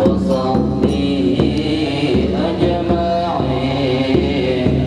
وصحبه أجمعين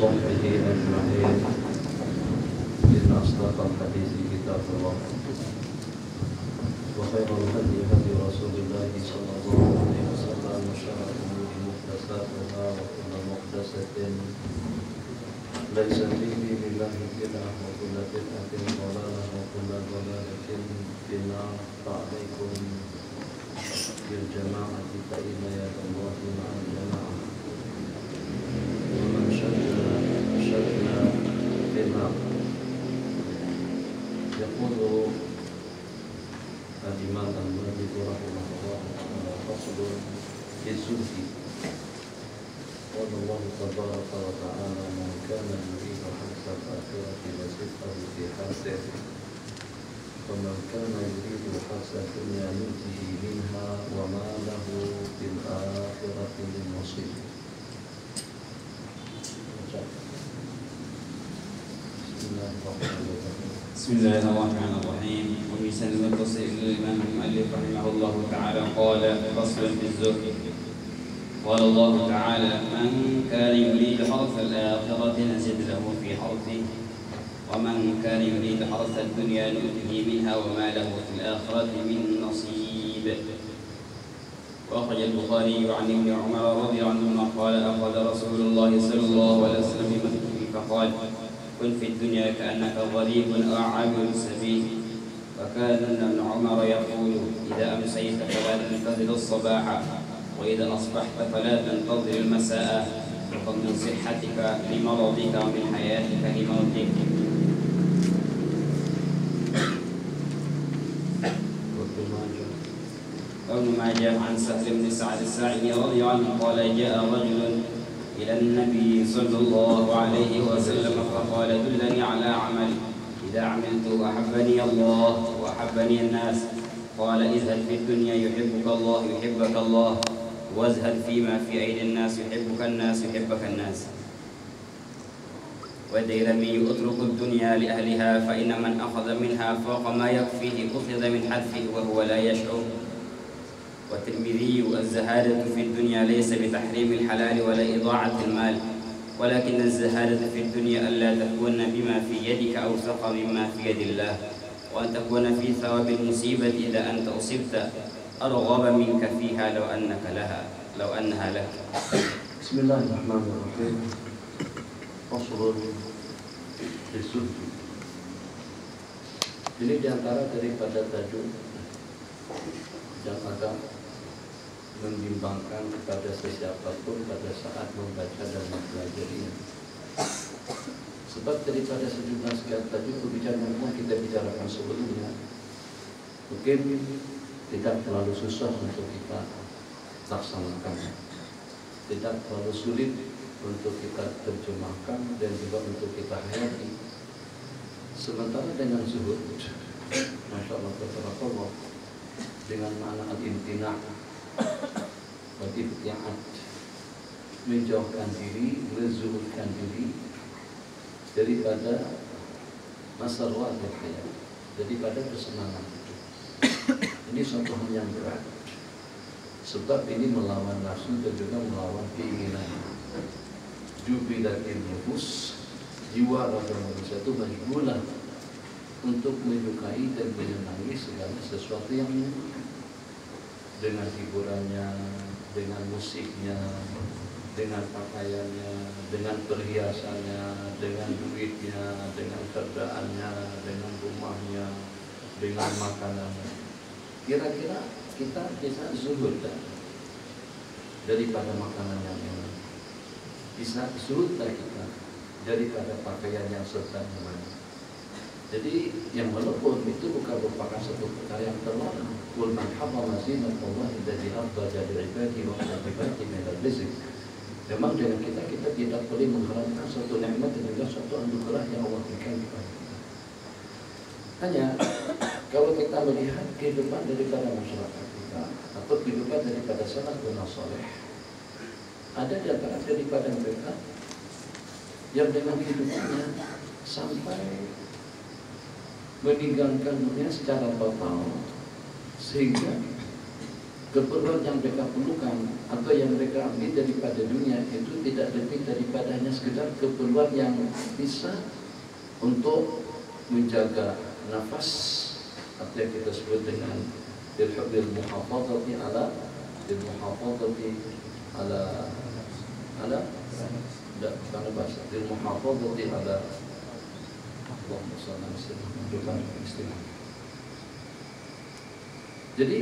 وصحبه أجمعين. إن أصدق الحديث كتاب الله وخير الهدي هدي رسول الله صلى الله عليه وسلم وشر الأمور محدثاتها وكل محدثة ليس فيه لله بدعة وكل بدعة ضلالة وكل ضلالة في النار. فعليكم بالجماعة فإن يد الله مع الجماعة ومن شد في النار. يقول الإمام المالك رحمه الله تعالى فصل في الزهد. قال الله تبارك وتعالى: من كان يريد حرث الآخرة نزده في حرثه ومن كان يريد حرث الدنيا نؤته منها وما له في الآخرة من نصيب. بسم الله الرحمن الرحيم. ويسلم التصريح للإمام المؤلف رحمه الله تعالى قال: فصل في الزهد. قال الله تعالى: من كان يريد حرث الآخرة نزد له في حرثه ومن كان يريد حرث الدنيا نؤته منها وما له في الآخرة من نصيب. وأخرج البخاري عن ابن عمر رضي الله عنهما قال: أخذ رسول الله صلى الله عليه وسلم بمنكبه فقال: كن في الدنيا كأنك غريب أو عابر السبيل. فكان ابن عمر يقول: إذا أمسيت فلا تنتظر الصباح وإذا أصبحت فلا تنتظر المساء، وخذ من صحتك لمرضك ومن حياتك لموتك. وابن ماجه عن سهل بن سعد الساعدي رضي الله عنه قال: جاء رجل إلى النبي صلى الله عليه وسلم فقال: دلني على عمل إذا عملته أحبني الله وأحبني الناس. قال: ازهد في الدنيا يحبك الله يحبك الله، وازهد فيما في أيدي الناس يحبك الناس يحبك الناس. والديلمي: اترك الدنيا لأهلها فإن من أخذ منها فوق ما يكفيه أخذ من حرفه وهو لا يشعر. والترمذي: الزهادة في الدنيا ليس بتحريم الحلال ولا إضاعة المال، ولكن الزهادة في الدنيا ألا تكون بما في يدك أوثق مما في يد الله، وأن تكون في ثواب المصيبة إذا أنت أصبت أرغب منك فيها لو أنها لك. بسم الله الرحمن الرحيم. فصل في الزهد. Ini diantara daripada tajuk yang agak membimbangkan kepada sesiapapun pada saat membaca dan mempelajarinya. Sebab daripada sejumlah sekian tajuk pembicaraan yang kita bicarakan sebelumnya, mungkin tidak terlalu susah untuk kita laksanakan, tidak terlalu sulit untuk kita terjemahkan dan juga untuk kita hayati. Sementara dengan zuhud, Masya Allah, tabarakallah, dengan makna al-imtina' wal-ibti'ad, menjauhkan diri, menzuhudkan diri daripada masarwatul hayat, daripada kesenangan hidup. Ini suatu hal yang berat, sebab ini melawan nafsu dan juga melawan keinginan. Jubilatil nufus, jiwa raga manusia itu majbulah untuk menyukai dan menyenangi segala sesuatu yang menyenangkan, dengan hiburannya, dengan musiknya, dengan pakaiannya, dengan perhiasannya, dengan duitnya, dengan kerjaannya, dengan rumahnya, dengan makanannya. Kira-kira kita bisa zuhud daripada makanan yang enak, bisa zuhud kita daripada pakaian yang serta nyaman. Jadi yang walaupun itu bukan merupakan satu perkara yang terlarang. Qul man harrama zinatallahi allati akhraja li'ibadihi wa tayyibati minal rizq. Memang dengan kita tidak boleh mengharamkan suatu nikmat dan juga suatu anugerah yang Allah berikan kepada kita. Hanya kalau kita melihat kehidupan daripada masyarakat kita atau kehidupan daripada salafun saleh, ada di antara daripada mereka yang dengan kehidupannya sampai meninggalkan dunia secara total, sehingga keperluan yang mereka perlukan atau yang mereka ambil daripada dunia itu tidak lebih daripada hanya sekedar keperluan yang bisa untuk menjaga nafas atau yang kita sebut dengan bil muhafazati ala karena bahasa bil muhafazati ala Allahumma shalli ala sayyidina. Jadi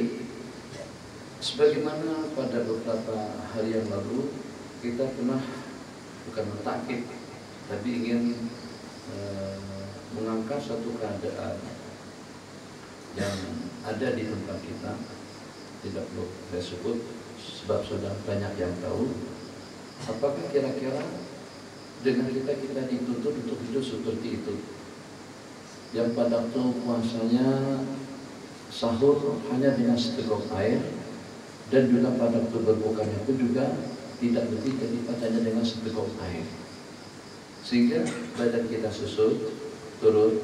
sebagaimana pada beberapa hari yang lalu kita pernah bukan mentakid tapi ingin mengangkat satu keadaan yang ada di tempat kita, tidak perlu saya sebut sebab sudah banyak yang tahu. Apakah kira-kira dengan kita dituntut untuk hidup seperti itu, yang pada waktu puasanya sahur hanya dengan seteguk air, dan juga pada waktu berbukanya pun juga tidak lebih daripada dengan seteguk air, sehingga badan kita susut, turun,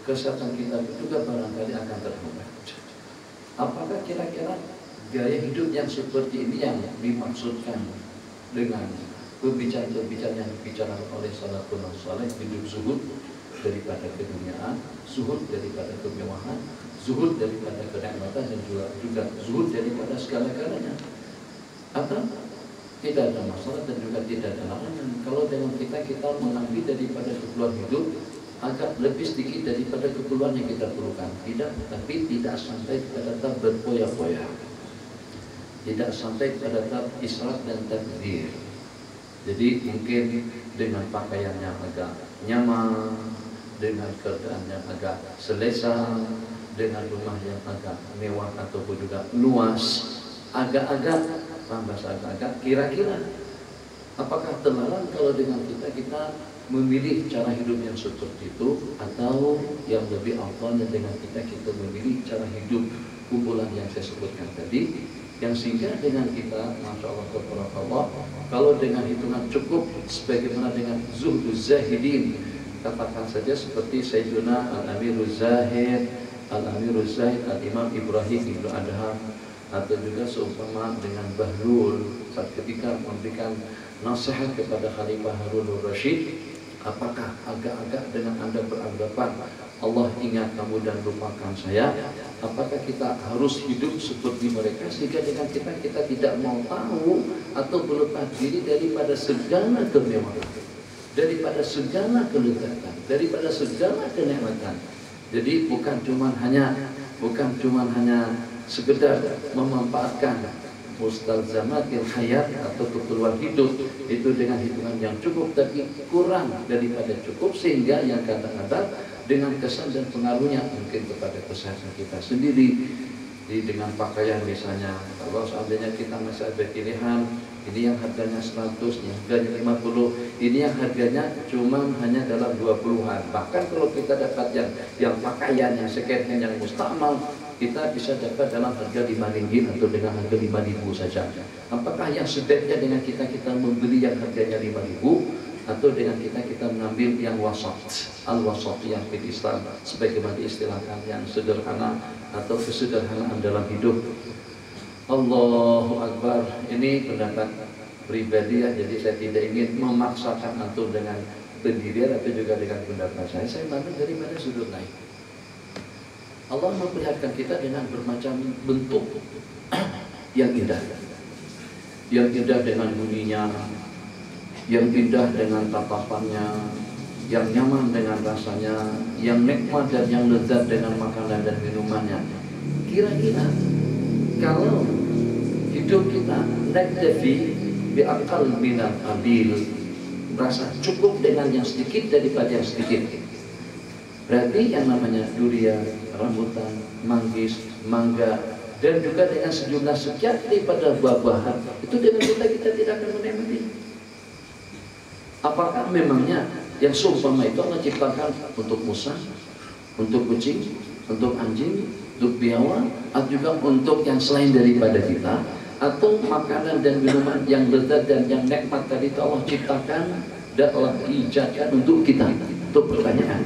kesehatan kita juga barangkali akan terhambat. Apakah kira-kira gaya hidup yang seperti ini yang dimaksudkan dengan pembicaraan yang dibicarakan oleh salafun saleh, hidup zuhud daripada keduniaan, zuhud daripada kemewahan, zuhud daripada kenikmatan, dan juga zuhud daripada segala-galanya? Atau tidak ada masalah dan juga tidak ada larangan kalau dengan kita mengambil daripada keperluan hidup agak lebih sedikit daripada keperluan yang kita perlukan, tapi tidak sampai pada tahap berpoya-poya, tidak sampai pada tahap israf dan tabdzir. Jadi mungkin dengan pakaian yang agak nyaman, dengan kerjaan yang agak selesa, dengan rumah yang agak mewah ataupun juga luas, agak-agak kira-kira apakah terlarang kalau dengan kita memilih cara hidup yang seperti itu, atau yang lebih awalnya dengan kita memilih cara hidup kumpulan yang saya sebutkan tadi, yang sehingga dengan kita, masya Allah, tabarakallah, kalau dengan hitungan cukup sebagaimana dengan zuhduz zahidin, katakan saja seperti Sayyiduna Al-Amirul Zahid Al-Imam Ibrahim Ibnu Adham, atau juga seumpama dengan Bahlul saat ketika memberikan nasihat kepada Khalifah Harunur Rasyid, apakah agak-agak dengan Anda beranggapan Allah ingat kamu dan lupakan saya? Apakah kita harus hidup seperti mereka sehingga dengan kita tidak mau tahu atau berlepas diri daripada segala kemewahan, daripada segala kelezatan, daripada segala kenikmatan? Jadi bukan cuma hanya sekedar memanfaatkan mustalzamatil hayat atau keperluan hidup itu dengan hitungan yang cukup, tapi kurang daripada cukup, sehingga yang kadang-kadang dengan kesan dan pengaruhnya mungkin kepada kesehatan kita sendiri. Dengan pakaian misalnya, kalau seandainya kita masih ada pilihan, ini yang harganya 100, yang harganya 50, ini yang harganya cuma hanya dalam 20-an. Bahkan kalau kita dapat yang pakaian yang second hand yang mustamal, kita bisa dapat dalam harga 5 ringgit atau dengan harga 5.000 saja. Apakah yang sebaiknya dengan kita membeli yang harganya 5.000, atau dengan kita mengambil yang wasat, al-wasat yang fil Islam, sebagaimana diistilahkan yang sederhana atau kesederhanaan dalam hidup? Allahu Akbar. Ini pendapat pribadi ya, jadi saya tidak ingin memaksakan antum dengan pendirian atau juga dengan pendapat saya. Saya pandang daripada sudut lain. Allah memperlihatkan kita dengan bermacam bentuk yang indah, dengan bunyinya, yang indah dengan tatapannya, yang nyaman dengan rasanya, yang nikmat dan yang lezat dengan makanan dan minumannya. Kira-kira kalau hidup kita naktafi bi aqal minal qalil, merasa cukup dengan yang sedikit daripada yang sedikit, berarti yang namanya durian, rambutan, manggis, mangga, dan juga dengan sejumlah sekian daripada buah-buahan itu dengan kita tidak akan menikmati. Apakah memangnya yang seumpama itu Allah ciptakan untuk musang, untuk kucing, untuk anjing, untuk biawak, atau juga untuk yang selain daripada kita? Atau makanan dan minuman yang lezat dan yang nikmat tadi itu Allah ciptakan dan Allah ijadkan untuk kita? Itu pertanyaan.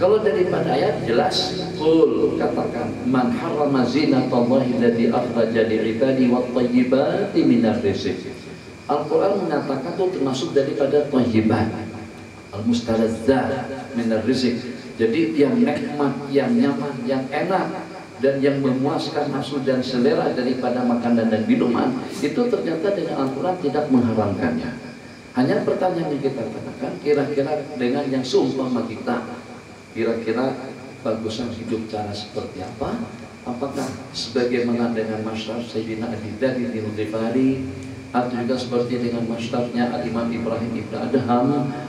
Kalau daripada ayat jelas, qul, katakan, man harrama zinatallahi allati akhraja li'ibadi wat thayyibati minar rizq. Al-Quran mengatakan itu termasuk daripada thayyibat, al-mustalazzat minar rizq. Jadi yang nikmat, yang nyaman, yang enak, dan yang memuaskan nafsu dan selera daripada makanan dan minuman, itu ternyata dengan Al-Quran tidak mengharamkannya. Hanya pertanyaan yang kita katakan, kira-kira dengan yang seumpama kita, kira-kira bagusan hidup cara seperti apa? Apakah sebagaimana dengan masyarakat Sayyidina Abi Dzar bin Ghifari, atau juga seperti dengan masyarakat Al-Imam Ibrahim Ibn Adham,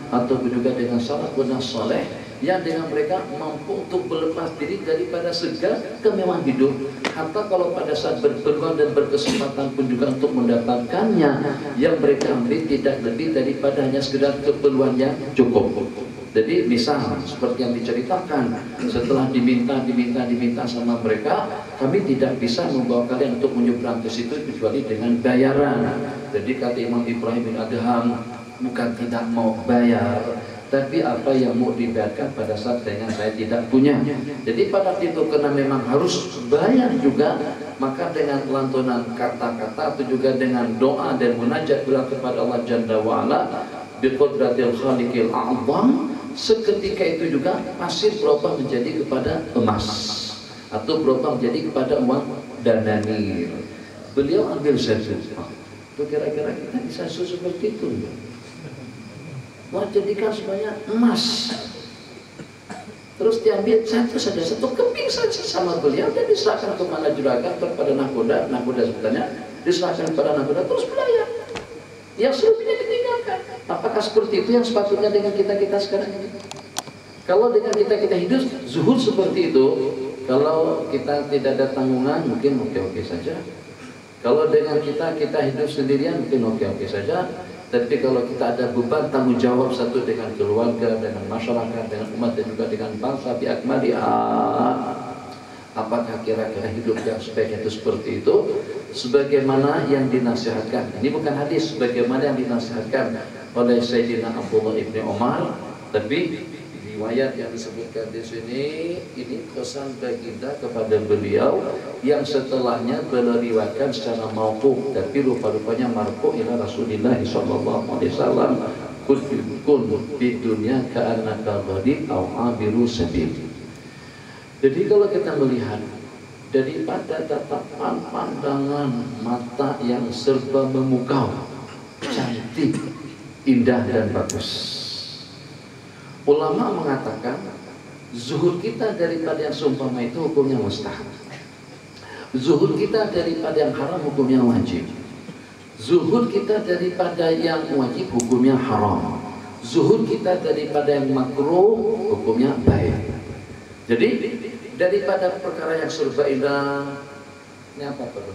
atau juga dengan salafun saleh yang dengan mereka mampu untuk berlepas diri daripada segala kemewahan hidup, hatta kalau pada saat berpeluang dan berkesempatan pun juga untuk mendapatkannya, yang mereka ambil tidak lebih daripada hanya sekedar keperluannya cukup. Jadi misal seperti yang diceritakan, setelah diminta sama mereka, kami tidak bisa membawa kalian untuk menyeberang ke situ kecuali dengan bayaran. Jadi kata Imam Ibrahim bin Adham, bukan tidak mau bayar, tapi apa yang mau dibayarkan pada saat dengan saya tidak punya. Jadi pada itu karena memang harus bayar juga, maka dengan lantunan kata-kata atau juga dengan doa dan munajat kepada Allah Jalla wa'ala biqudratil khaliqil a'zam, seketika itu juga pasir berubah menjadi kepada emas, atau berubah menjadi kepada uang dananir. Beliau ambil satu. Itu kira-kira kita bisa seperti itu. Wah, jadikan semuanya emas. Terus diambil satu saja, satu keping saja sama beliau, dan diserahkan kepada juragan, kepada nakoda sebenarnya diserahkan kepada nakoda, terus belayar. Yang selebihnya ditinggalkan. Apakah seperti itu yang sepatutnya dengan kita sekarang ini? Kalau dengan kita hidup zuhud seperti itu, kalau kita tidak ada tanggungan mungkin oke-oke saja. Kalau dengan kita hidup sendirian mungkin oke-oke saja. Tapi kalau kita ada beban tanggung jawab, satu dengan keluarga, dengan masyarakat, dengan umat, dan juga dengan bangsa biakmaliha, apakah kira-kira hidup yang sebaiknya itu seperti itu? Sebagaimana yang dinasihatkan, ini bukan hadis, sebagaimana yang dinasihatkan oleh Sayyidina Abdullah ibn Umar, tapi riwayat yang disebutkan di sini ini pesan baginda kepada beliau yang setelahnya beliau riwayatkan secara mauquf, tapi rupa-rupanya marfu ila Rasulillah sallallahu alaihi wasallam, kun di dunia ka'annaka gharib aw abiru sabil. Jadi kalau kita melihat daripada tatapan pandangan mata yang serba memukau, cantik, indah dan bagus, ulama mengatakan zuhud kita daripada yang seumpama itu hukumnya mustahab. Zuhud kita daripada yang haram hukumnya wajib. Zuhud kita daripada yang wajib hukumnya haram. Zuhud kita daripada yang makruh hukumnya baik. Jadi daripada perkara yang serba indah, ini apa perlu?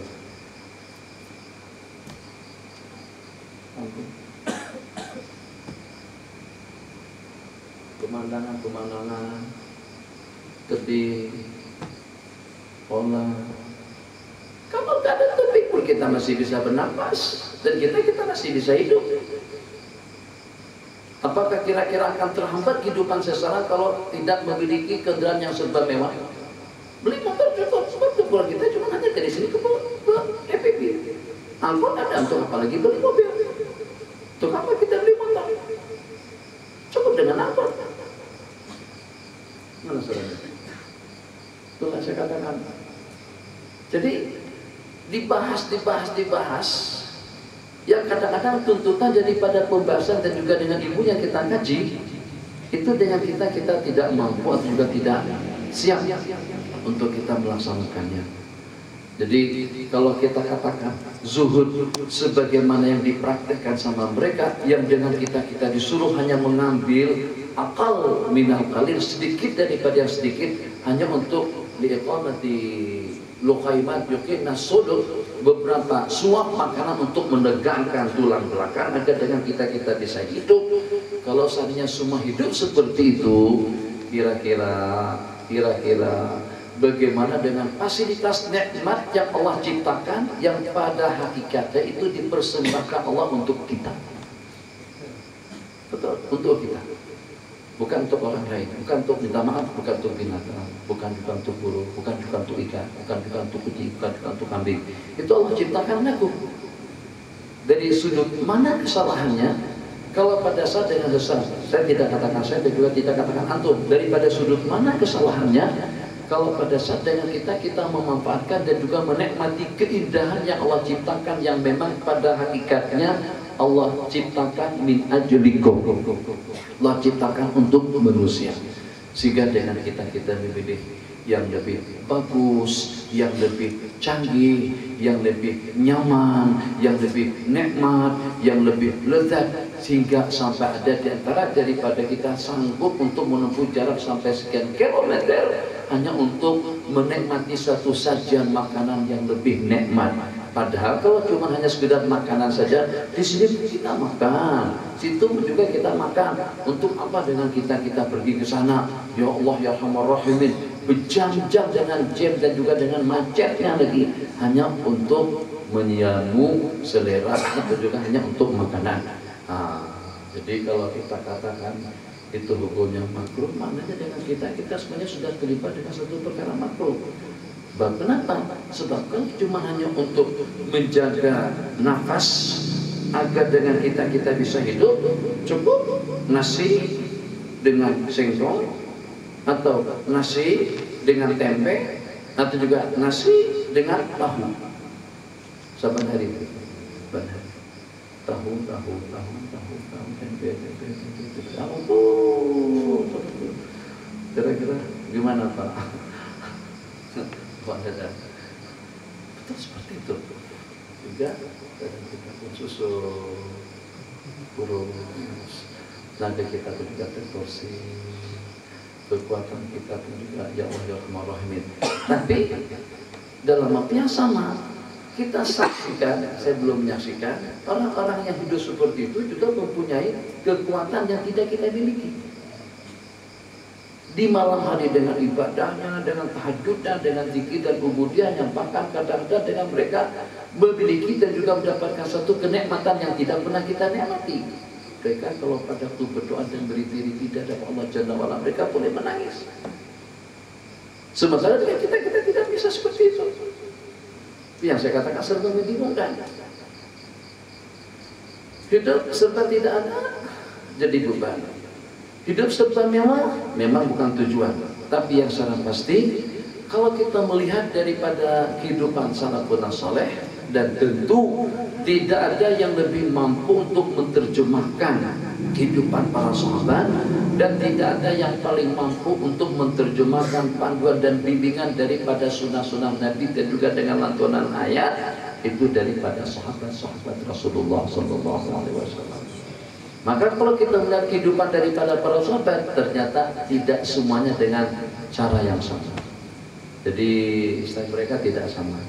Pemandangan, tebing, pola. Kalau tidak ada tebing pun kita masih bisa bernapas, dan kita masih bisa hidup. Apakah kira-kira akan terhambat kehidupan seseorang kalau tidak memiliki kendaraan yang serba mewah? Beli motor cukup, sebab tujuan kita cuma hanya dari sini ke EPP. Angkot ada, untuk apalagi beli mobil? Untuk apa kita beli motor? Cukup dengan angkot. Mana saudara? Itulah saya katakan. Jadi dibahas. Yang kadang-kadang tuntutan daripada pembahasan dan juga dengan ilmu yang kita kaji, itu dengan kita tidak mampu atau juga tidak siap untuk kita melaksanakannya. Jadi kalau kita katakan zuhud sebagaimana yang dipraktekkan sama mereka, yang dengan kita disuruh hanya mengambil akal minal qalil, sedikit daripada yang sedikit, hanya untuk liiqamati luqaimat yuqinna sudur, beberapa suap makanan untuk menegangkan tulang belakang agar dengan kita bisa hidup. Kalau seandainya semua hidup seperti itu, kira-kira bagaimana dengan fasilitas nikmat yang Allah ciptakan, yang pada hakikatnya itu dipersembahkan Allah untuk kita. Betul, untuk kita. bukan untuk orang lain, bukan untuk minta maaf, bukan untuk binatang, bukan juga untuk burung, bukan juga untuk ikan, bukan juga untuk kucing, bukan juga untuk kambing. Itu Allah ciptakan aku. Dari sudut mana kesalahannya? Kalau pada saat dengan sesat, saya tidak katakan saya dan juga tidak katakan antum. Daripada sudut mana kesalahannya? Kalau pada saat dengan kita memanfaatkan dan juga menikmati keindahan yang Allah ciptakan, yang memang pada hakikatnya Allah ciptakan min ajlikum. Allah ciptakan untuk manusia. Sehingga dengan kita memilih yang lebih bagus, yang lebih canggih, yang lebih nyaman, yang lebih nikmat, yang lebih lezat, sehingga sampai ada di antara daripada kita sanggup untuk menempuh jarak sampai sekian kilometer hanya untuk menikmati satu sajian makanan yang lebih nikmat. Padahal kalau cuma hanya sekedar makanan saja, di sini kita makan, situ juga kita makan. Untuk apa dengan kita pergi ke sana? Ya Allah ya Rahman Rahimin, berjam-jam dengan jam dan juga dengan macetnya lagi, hanya untuk menyamu selera atau juga hanya untuk makanan. Jadi kalau kita katakan itu hukumnya makruh, maknanya dengan kita semuanya sudah terlibat dengan satu perkara makruh. Kenapa? Sebab kan cuma hanya untuk menjaga nafas agar dengan kita bisa hidup, cukup nasi dengan singkong atau nasi dengan tempe atau juga nasi dengan tahu. Saban hari tahu tempe. Kira-kira gimana Pak? Pak Dada, betul seperti itu. Juga kita pun susu burung, nada kita pun juga terkursi, kekuatan kita pun juga ya Allah ya Rahman Rahimin. Tapi dalam waktu yang sama kita saksikan, saya belum menyaksikan orang-orang yang hidup seperti itu juga mempunyai kekuatan yang tidak kita miliki. Di malam hari dengan ibadahnya, dengan tahajudnya, dengan zikir dan ubudiyah, yang bahkan kadang-kadang dengan mereka memiliki dan juga mendapatkan satu kenikmatan yang tidak pernah kita nikmati. Mereka kalau pada waktu berdoa dan berdiri tidak ada Allah Jalla wa'ala, mereka boleh menangis. Sementara dengan kita tidak bisa seperti itu. Yang saya katakan serba membingungkan. Hidup serba tidak ada jadi beban. Hidup serba mewah memang bukan tujuan, tapi yang secara pasti kalau kita melihat daripada kehidupan salafun saleh, dan tentu tidak ada yang lebih mampu untuk menerjemahkan kehidupan para sahabat, dan tidak ada yang paling mampu untuk menerjemahkan panduan dan bimbingan daripada sunnah-sunnah Nabi dan juga dengan lantunan ayat itu daripada sahabat-sahabat Rasulullah SAW. Maka kalau kita melihat kehidupan daripada para sahabat, ternyata tidak semuanya dengan cara yang sama. Jadi istilah mereka tidak sama.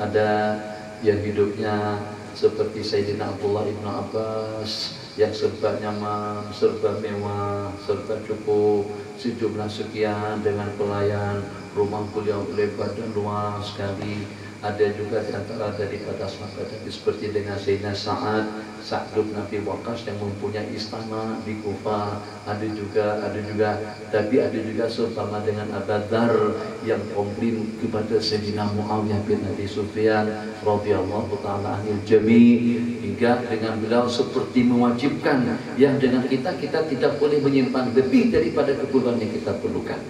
Ada yang hidupnya seperti Sayyidina Abdullah ibn Abbas, yang serba nyaman, serba mewah, serba cukup, sejumlah sekian dengan pelayan, rumah beliau lebar dan luas sekali. Ada juga di antara daripada sahabat seperti dengan Sayyidina Sa'ad bin Abi Waqqas yang mempunyai istana di Kufah. Ada juga, tapi ada juga seumpama dengan Abu Dzar yang komplain kepada Sayyidina Muawiyah bin Abi Sufyan radhiyallahu taala anil jami', hingga dengan beliau seperti mewajibkan yang dengan kita tidak boleh menyimpan lebih daripada kebutuhan yang kita perlukan.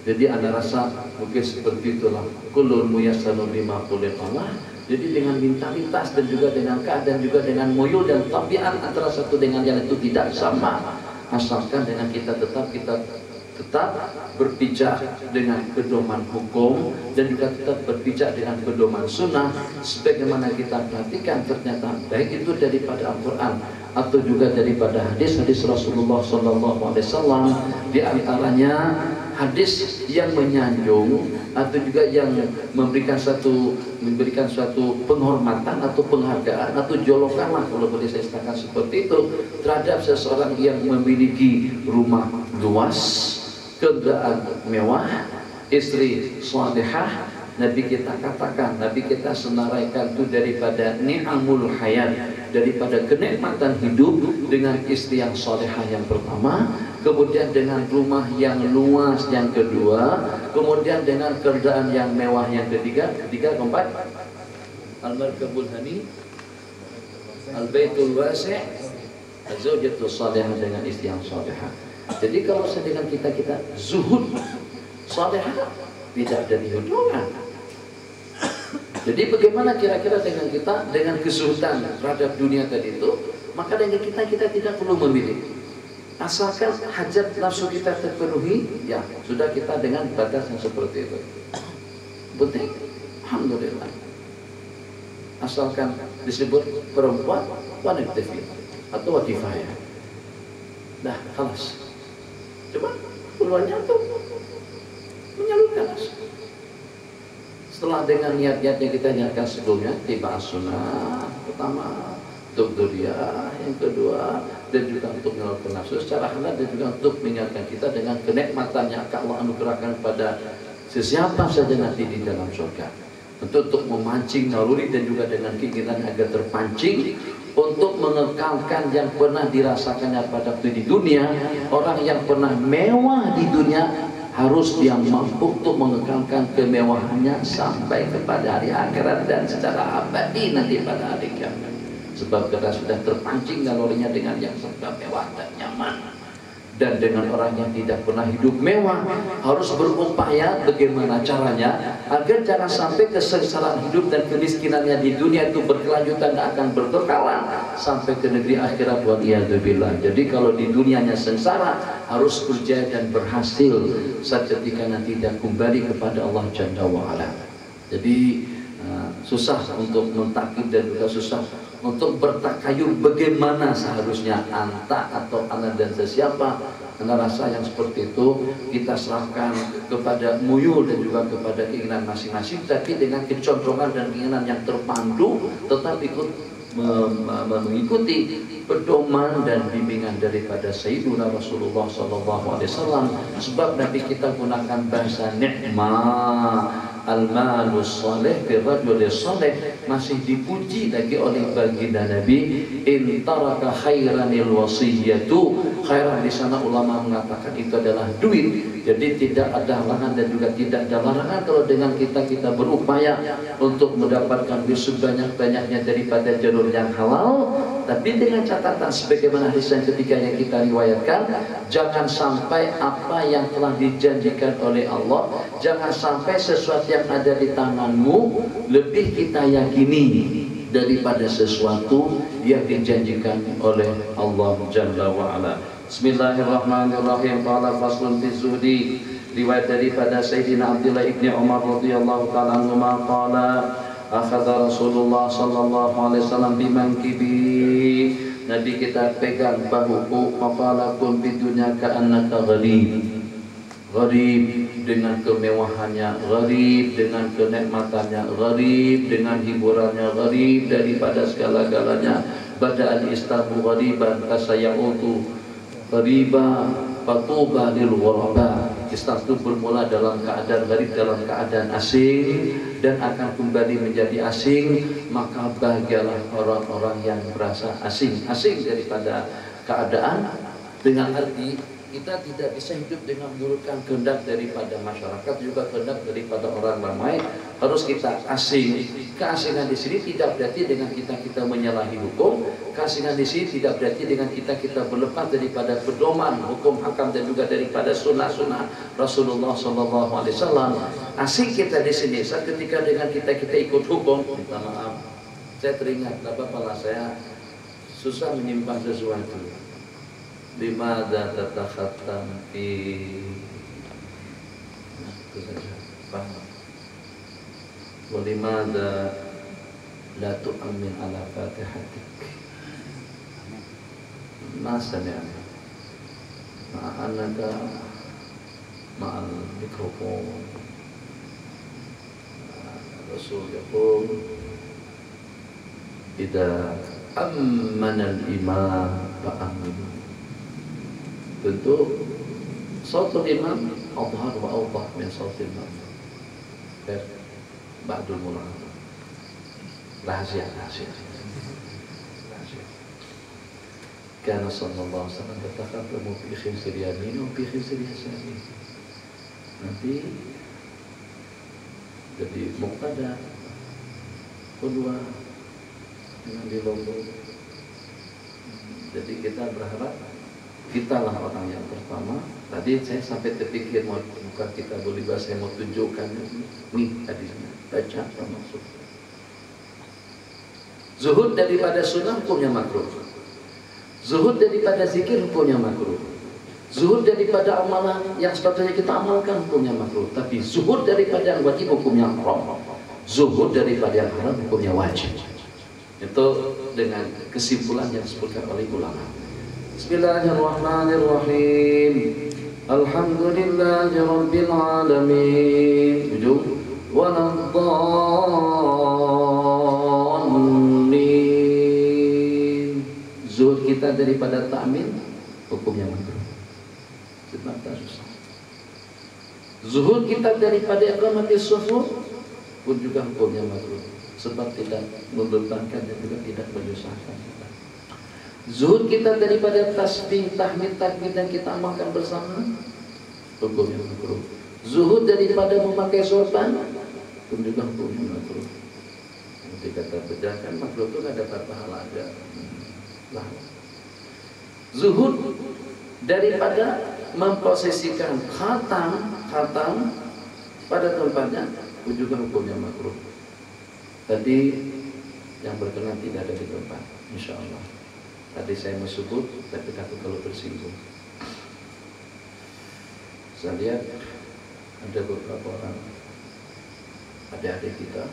Jadi Anda rasa mungkin seperti itulah kullun muyassarun lima khuliqalah. Jadi dengan mentalitas dan juga dengan keadaan juga dengan moyul dan tabiat antara satu dengan yang itu tidak sama, asalkan dengan kita tetap berpijak dengan pedoman hukum dan juga tetap berpijak dengan pedoman sunnah. Sebagaimana kita perhatikan, ternyata baik itu daripada Al-Quran atau juga daripada hadis-hadis Rasulullah SAW, di antaranya hadis yang menyanjung atau juga yang memberikan suatu penghormatan atau penghargaan atau jolokan lah kalau boleh saya katakan seperti itu terhadap seseorang yang memiliki rumah luas, kendaraan mewah, istri salihah, Nabi kita katakan, Nabi kita senaraikan itu daripada ni'amul hayat, daripada kenikmatan hidup dengan istri yang salihah yang pertama, kemudian dengan rumah yang luas yang kedua, kemudian dengan kerjaan yang mewah yang ketiga, keempat, al-markabul hani, al-baitul wasi', az-zawjatul salihah, dengan istri yang salihah. Jadi kalau dengan kita zuhud salihah, tidak ada dihudungkan. Jadi bagaimana kira-kira dengan kita dengan kesulitan terhadap dunia tadi itu, maka dengan kita tidak perlu memilih. Asalkan hajat nafsu kita terpenuhi, ya sudah kita dengan batas yang seperti itu. Penting, alhamdulillah. Asalkan disebut perempuan wanita atau wakifaya. Dah, kalas. Coba keluarnya tuh menyalurkan. Setelah dengan niat-niat yang kita niatkan sebelumnya, tiba sunnah pertama, untuk dunia yang kedua, dan juga untuk menyalurkan nafsu secara halal, dan juga untuk mengingatkan kita dengan kenikmatan yang Allah anugerahkan pada sesiapa saja nanti di dalam surga. Untuk memancing naluri dan juga dengan keinginan agar terpancing untuk mengekalkan yang pernah dirasakannya pada waktu di dunia. Orang yang pernah mewah di dunia harus dia mampu untuk mengekalkan kemewahannya sampai kepada hari akhirat dan secara abadi nanti pada hari kiamat. Sebab kita sudah terpancing nalurinya dengan yang serba mewah dan nyaman. Dan dengan orang yang tidak pernah hidup mewah harus berupaya bagaimana caranya agar jangan sampai kesengsaraan hidup dan kemiskinannya di dunia itu berkelanjutan dan akan berkekalan sampai ke negeri akhirat, waliyadzubillah. Jadi kalau di dunianya sengsara, harus berjaya dan berhasil saat ketika nanti dia kembali kepada Allah Jalla wa'ala. Jadi susah untuk mentakib dan juga susah untuk bertakayun bagaimana seharusnya anta atau anak dan sesiapa. Karena rasa yang seperti itu kita serahkan kepada muyul dan juga kepada keinginan masing-masing, tapi dengan kecondrongan dan keinginan yang terpandu tetap ikut mengikuti pedoman dan bimbingan daripada Sayyiduna Rasulullah SAW. Sebab Nabi kita gunakan bahasa ni'mah al-malus salih birrajulis salih, masih dipuji lagi oleh baginda Nabi. In taraka khairanil wasiyatu, khairan di sana ulama mengatakan itu adalah duit. Jadi tidak ada halangan dan juga tidak ada larangan kalau dengan kita berupaya untuk mendapatkan duit sebanyak-banyaknya daripada jalur yang halal. Tapi dengan catatan sebagaimana hadis yang ketiga yang kita riwayatkan, jangan sampai apa yang telah dijanjikan oleh Allah, jangan sampai sesuatu yang ada di tanganmu lebih kita yakini daripada sesuatu yang dijanjikan oleh Allah Jalla wa'ala. Bismillahirrahmanirrahim. Qala faslun fi zuhdi. Riwayat daripada Sayyidina Abdullah ibni Umar radhiyallahu ta'ala anhu qala akhadha Rasulullah sallallahu alaihi wasallam bimankibi. Nabi kita pegang bahuku, maqala kun fid dunya ka'annaka gharib. Gharib dengan kemewahannya, gharib dengan kenikmatannya, gharib dengan hiburannya, gharib daripada segala-galanya. Bada'al islamu ghariban fasayautu ghariba fatuba lil ghuraba. Islam itu bermula dalam keadaan gharib, dalam keadaan asing, dan akan kembali menjadi asing. Maka bahagialah orang-orang yang merasa asing daripada keadaan, dengan arti kita tidak bisa hidup dengan menurutkan kehendak daripada masyarakat, juga kehendak daripada orang ramai. Harus kita asing. Keasingan di sini tidak berarti dengan kita menyalahi hukum. Keasingan di sini tidak berarti dengan kita berlepas daripada pedoman hukum hakam dan juga daripada sunnah-sunnah Rasulullah SAW. Asing kita di sini saat ketika dengan kita ikut hukum. Minta maaf, saya teringat bapak saya susah menyimpan sesuatu. Limada tatakhattam fi, nah itu saja, paham. Walimada la tu'ammin ala fatihatik. Masa ni ma'anaka ma'al mikrofon. Rasul yaqul idza ammana al-imam fa'aminu. Tentu sautul imam adhar wa awdah min sautil imam. ba'dul mulaq. Rahasia. Karena sallallahu alaihi wasallam bertakabbu fi khinsir yamin wa fi khinsir yasari. Nanti jadi mubtada kedua dengan di lombok. Jadi kita berharap kitalah orang yang pertama. Tadi saya sampai terpikir mau buka kitabul libas, saya mau tunjukkan nih hadisnya, baca termasuk. Zuhud daripada sunnah hukumnya makruh. Zuhud daripada zikir hukumnya makruh. Zuhud daripada amalan yang sepatutnya kita amalkan hukumnya makruh. Tapi zuhud daripada yang wajib hukumnya haram. Zuhud daripada yang haram hukumnya wajib. Itu dengan kesimpulan yang disebutkan oleh ulama. Bismillahirrahmanirrahim. Alhamdulillahi rabbil alamin. Ujung waladdallin. Zuhud kita daripada ta'min hukumnya makruh. Sebab tak susah. Zuhud kita daripada iqamatis shufur pun juga hukumnya makruh. Sebab tidak membebankan dan juga tidak menyusahkan kita. Zuhud kita daripada tasbih, tahmid, takbir dan kita amalkan bersama hukumnya makruh. Zuhud daripada memakai sorban pun juga hukumnya makruh. Nanti kata bedakan makruh itu ada pahala ada. Nah, zuhud daripada memposisikan khatam pada tempatnya pun juga hukumnya makruh. Tadi yang berkenan tidak ada di tempat, insya Allah. Tadi saya mau sebut, tapi takut kalau tersinggung. Saya lihat ada beberapa orang adik-adik kita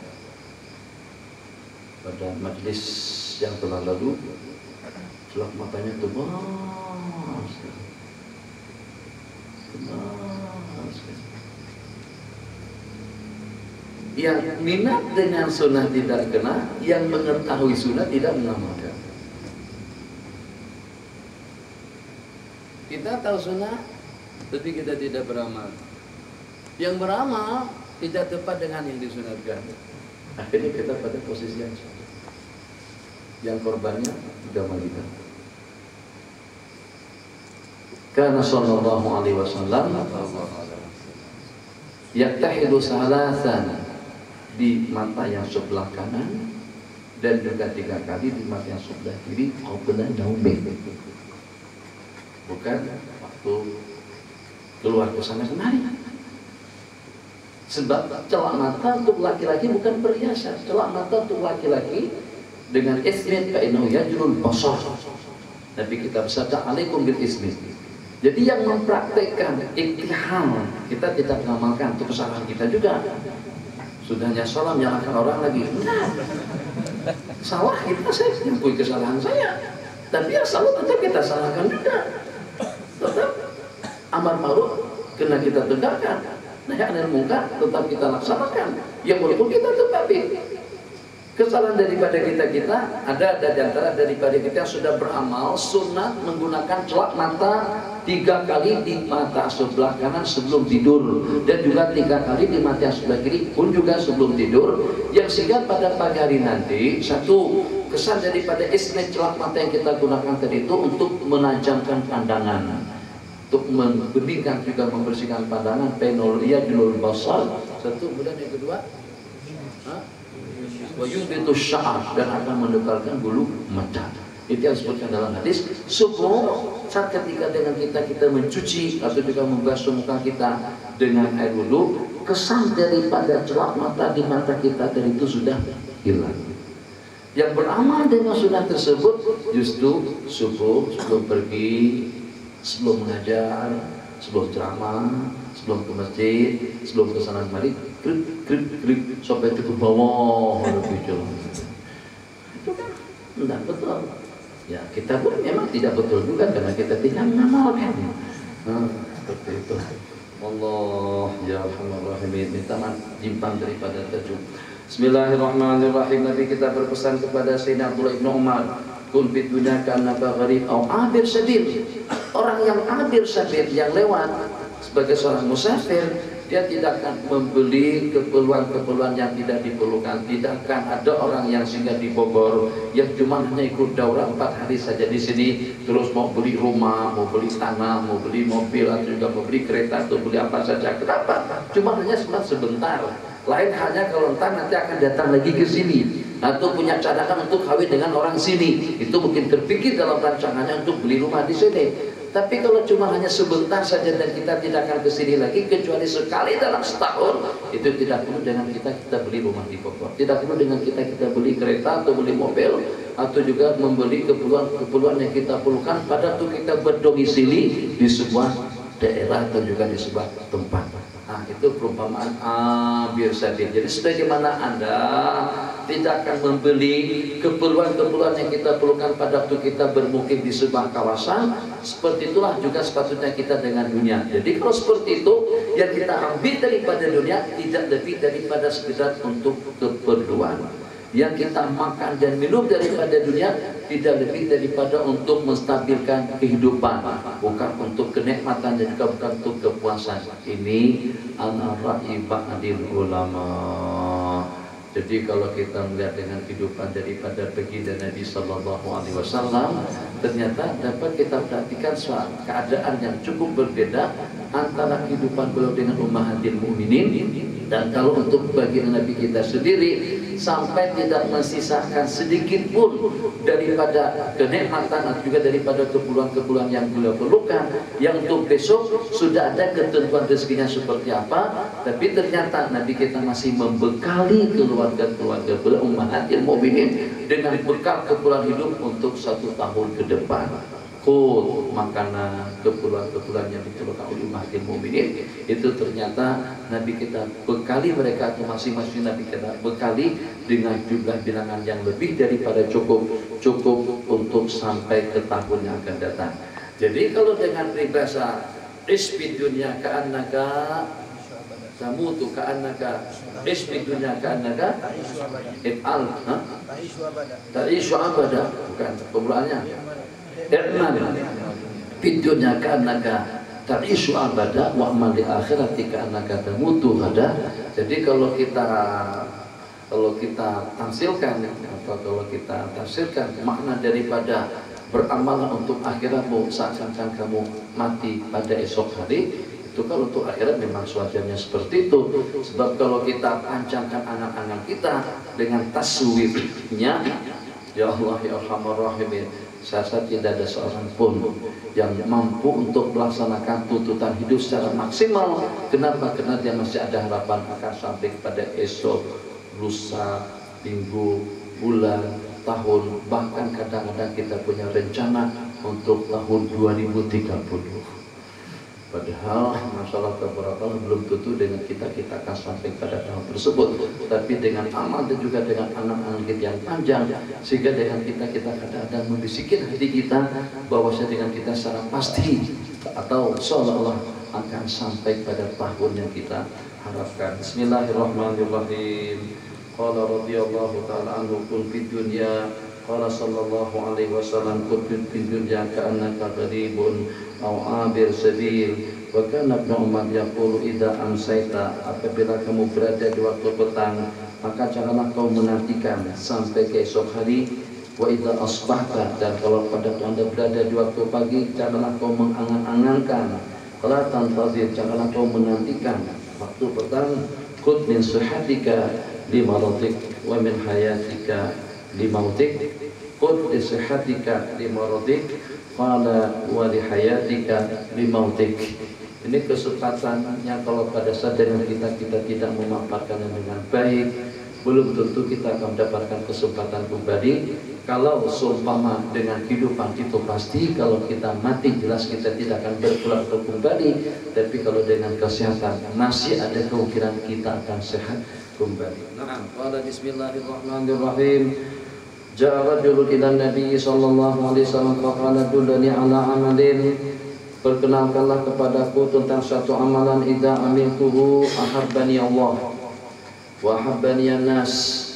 pada majelis yang telah lalu, celak matanya tebal sekali. Yang minat dengan sunnah tidak kena, yang mengetahui sunnah tidak mengamalkan. Kita tahu sunnah, tapi kita tidak beramal. Yang beramal tidak tepat dengan yang disunatkan. Akhirnya kita pada posisi yang salah. Yang korbannya agama kita. Karena sallallahu alaihi wasallam yaktahidu salasan di mata yang sebelah kanan dan juga 3 kali di mata yang sebelah kiri qabla naumi. Bukan waktu keluar ke sana kemari. Sebab celak mata untuk laki-laki bukan perhiasan. Celak mata untuk laki-laki dengan ismit fa'innahu yajrul basar. Nabi kita bersabda alaikum bil ismit. Jadi yang mempraktekkan iktiham kita tidak mengamalkan, itu kesalahan kita juga. Sudahnya salah menyalahkan orang lagi. Nah, salah kita, saya mengakui kesalahan saya. Tapi yang salah tetap kita salahkan juga. Tetap amar ma'ruf kena kita tegakkan. Nahi anil munkar tetap kita laksanakan. Yang walaupun kita tetapi kesalahan daripada kita ada di antara daripada kita yang sudah beramal sunat menggunakan celak mata 3 kali di mata sebelah kanan sebelum tidur dan juga 3 kali di mata sebelah kiri pun juga sebelum tidur, yang sehingga pada pagi hari nanti satu kesan daripada ismet celak mata yang kita gunakan tadi itu untuk menajamkan pandangan, untuk membeningkan juga membersihkan pandangan, penoliyah julul basar satu, kemudian yang kedua wayubitu sya'ar dan akan mendekalkan bulu mata. Itu yang disebutkan dalam hadis. Subuh saat ketika dengan kita mencuci atau juga membasuh muka kita dengan air wudhu, kesan daripada celak mata di mata kita dari itu sudah hilang. Yang beramal dengan sunnah tersebut justru subuh sebelum pergi, sebelum mengajar, sebelum ceramah, sebelum ke masjid, sebelum ke sana kemari, krik sampai ke bawah itu kan tidak betul. Ya kita pun memang tidak betul juga karena kita tidak mengamalkan. Seperti itu. Allah ya Rahman Rahimin. Minta jimpang daripada tajuk. Bismillahirrahmanirrahim. Nabi kita berpesan kepada Sayyidina Abdullah ibn Umar, kun fid dunya ka'annaka gharib aw abir sabil. Orang yang abir sabil, yang lewat sebagai seorang musafir, dia tidak akan membeli keperluan-keperluan yang tidak diperlukan. Tidak akan ada orang yang singgah di Bogor yang cuma hanya ikut daurah 4 hari saja di sini, terus mau beli rumah, mau beli tanah, mau beli mobil, atau juga mau beli kereta, atau beli apa saja. Kenapa? Cuma hanya sebentar. Lain halnya kalau entar nanti akan datang lagi ke sini, atau punya cadangan untuk kawin dengan orang sini, itu mungkin terpikir dalam rancangannya untuk beli rumah di sini. Tapi kalau cuma hanya sebentar saja dan kita tidak akan ke sini lagi kecuali sekali dalam setahun, itu tidak perlu dengan kita beli rumah di Bogor. Tidak perlu dengan kita beli kereta atau beli mobil, atau juga membeli keperluan yang kita perlukan pada waktu kita berdomisili di sebuah daerah atau juga di sebuah tempat. Nah, itu perumpamaan bir sabil. Jadi sebagaimana Anda tidak akan membeli keperluan-keperluan yang kita perlukan pada waktu kita bermukim di sebuah kawasan, seperti itulah juga sepatutnya kita dengan dunia. Jadi kalau seperti itu, yang kita ambil daripada dunia tidak lebih daripada sekedar untuk keperluan. Yang kita makan dan minum daripada dunia tidak lebih daripada untuk menstabilkan kehidupan, bukan untuk kenikmatan dan juga bukan untuk kepuasan. Ini an-ra'i ba'dil ulama. Jadi kalau kita melihat dengan kehidupan daripada baginda Nabi Sallallahu Alaihi Wasallam, ternyata dapat kita perhatikan suatu keadaan yang cukup berbeda antara kehidupan beliau dengan ummahatil mukminin. Dan kalau untuk baginda Nabi kita sendiri, sampai tidak mensisakan sedikit pun daripada kenikmatan atau juga daripada keperluan-keperluan yang beliau perlukan, yang untuk besok sudah ada ketentuan rezekinya seperti apa, tapi ternyata Nabi kita masih membekali keluarga-keluarga beliau ummahatil mukminin dengan bekal keperluan hidup untuk 1 tahun ke depan. Makanan, keperluan-keperluan yang diperlukan oleh ummahatil mukminin itu ternyata Nabi kita bekali mereka, atau masing-masing Nabi kita bekali dengan jumlah bilangan yang lebih daripada cukup untuk sampai ke tahun yang akan datang. Jadi kalau dengan peribahasa isbid dunya ka'annaka tamutu ka'annaka isbid dunya ka'annaka if'al ta'ishu abada, bukan pemulaannya i'mal fid dunya ka'annaka ta'ishu abada wa'mal li akhirati ka'annaka tamutu ghada. Jadi kalau kita tamsilkan atau kalau kita tafsirkan makna daripada beramal untuk akhiratmu seakan-akan kamu mati pada esok hari, itu kalau untuk akhirat memang suasananya seperti itu. Sebab kalau kita pancangkan angan-angan kita dengan taswifnya, ya Allah ya Arhamar Rahimin, saya rasa tidak ada seorang pun yang mampu untuk melaksanakan tuntutan hidup secara maksimal. Kenapa? Karena dia masih ada harapan akan sampai kepada esok, lusa, minggu, bulan, tahun, bahkan kadang-kadang kita punya rencana untuk tahun 2030. Padahal masalah keberatan belum tentu dengan kita akan sampai pada tahun tersebut, tapi dengan amal dan juga dengan angan-angan kita yang panjang, sehingga dengan kita kadang-kadang membisikkan hati kita bahwasanya dengan kita secara pasti atau seolah-olah akan sampai pada tahun yang kita harapkan. Bismillahirrahmanirrahim. Qala radhiyallahu ta'ala anhu kun fid dunya, qala sallallahu alaihi wasallam kun fid dunya ka'annaka gharibun aw abir sabil. Wa kana Ibnu Umar yaqulu idza amsayta, apabila kamu berada di waktu petang maka janganlah kau menantikan sampai ke esok hari. Wa idza asbahta, dan kalau pada Anda berada di waktu pagi janganlah kau mengangan-angankan. La tantazir, janganlah kau menantikan waktu petang. Khudh min sihatika limaradik wa min hayatika limautik. Khudh li sihatika limaradik qala wa li hayatika limautik. Ini kesempatannya kalau pada saat dengan kita tidak memanfaatkannya dengan baik, belum tentu kita akan mendapatkan kesempatan kembali. Kalau seumpama dengan kehidupan itu pasti kalau kita mati jelas kita tidak akan berpulang kembali. Tapi kalau dengan kesehatan masih ada kemungkinan kita akan sehat kembali. Nah, pada Bismillahirrahmanirrahim. Ja'a rajulun ila Nabi sallallahu alaihi wasallam faqala dullani ala amalin. Perkenalkanlah kepadaku tentang satu amalan idza amiltuhu ahabbani Allah wa ahabbani an-nas.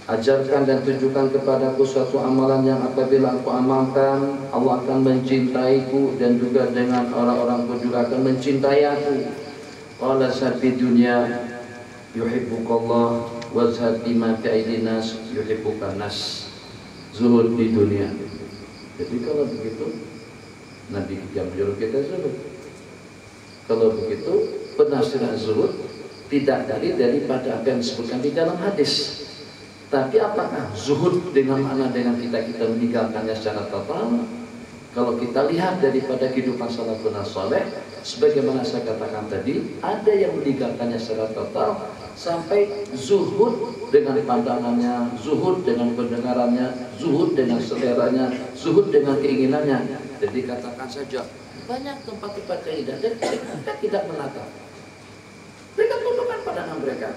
Ajarkan dan tunjukkan kepadaku suatu amalan yang apabila aku amalkan Allah akan mencintaiku, dan juga dengan orang-orang pun juga akan mencintai aku. Qala zahad fi dunya yuhibbukallah wa zahad bima fi aidin nas yuhibbukan nas. Zuhud di dunia. Jadi kalau begitu Nabi yang menyuruh kita zuhud. Kalau begitu penafsiran zuhud tidak daripada apa yang disebutkan di dalam hadis. Tapi apakah zuhud dengan makna dengan kita meninggalkannya secara total? Kalau kita lihat daripada kehidupan salafun saleh, sebagaimana saya katakan tadi, ada yang meninggalkannya secara total sampai zuhud dengan pandangannya, zuhud dengan pendengarannya, zuhud dengan seleranya, zuhud dengan keinginannya. Jadi katakan saja banyak tempat-tempat keindahan dan mereka tidak menatap. Mereka tundukkan pandangan mereka.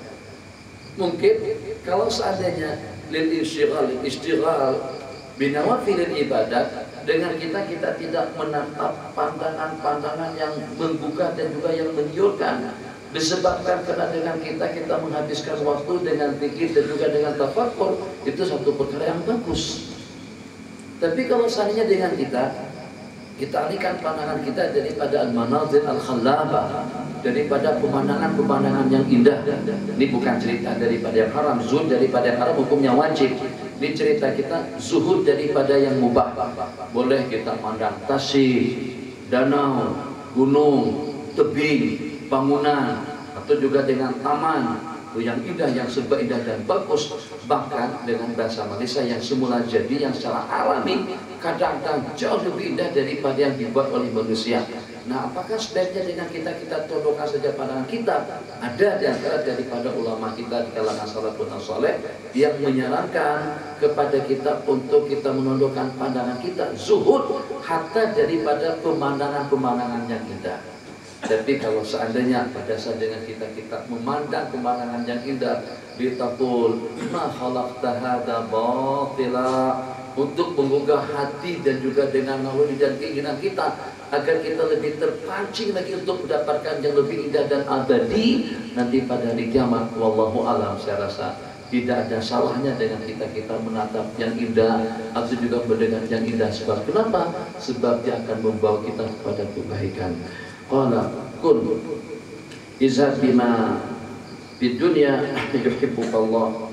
Mungkin kalau seandainya lil istighal binawafilil ibadat, dengan kita tidak menatap pandangan-pandangan yang membuka dan juga yang mengiurkan, disebabkan karena dengan kita menghabiskan waktu dengan zikir dan juga dengan tafakkur, itu satu perkara yang bagus. Tapi kalau seandainya dengan kita alihkan pandangan kita daripada al-manazir al-khallabah, daripada pemandangan-pemandangan yang indah. Ini bukan cerita daripada yang haram, zuhud daripada yang haram hukumnya wajib. Ini cerita kita zuhud daripada yang mubah. Boleh kita pandang tasih, danau, gunung, tebing, bangunan, atau juga dengan taman yang indah, yang serba indah dan bagus. Bahkan dengan bahasa Malaysia yang semula jadi, yang secara alami kadang-kadang jauh lebih indah daripada yang dibuat oleh manusia. Nah, apakah sebaiknya dengan kita tundukkan saja pandangan kita? Ada di antara daripada ulama kita di kalangan salafun saleh yang menyarankan kepada kita untuk kita menundukkan pandangan kita, zuhud hatta daripada pemandangan-pemandangan yang indah. Tapi kalau seandainya pada saat dengan kita memandang pemandangan yang indah, ditaqul ma khalaqta hadza batila, untuk menggugah hati dan juga dengan naluri dan keinginan kita agar kita lebih terpancing lagi untuk mendapatkan yang lebih indah dan abadi nanti pada hari kiamat. Wallahu alam, saya rasa tidak ada salahnya dengan kita menatap yang indah atau juga mendengar yang indah. Sebab kenapa? Sebab dia akan membawa kita kepada kebaikan. Qala kun izhad bima fid dunya yuhibbukallah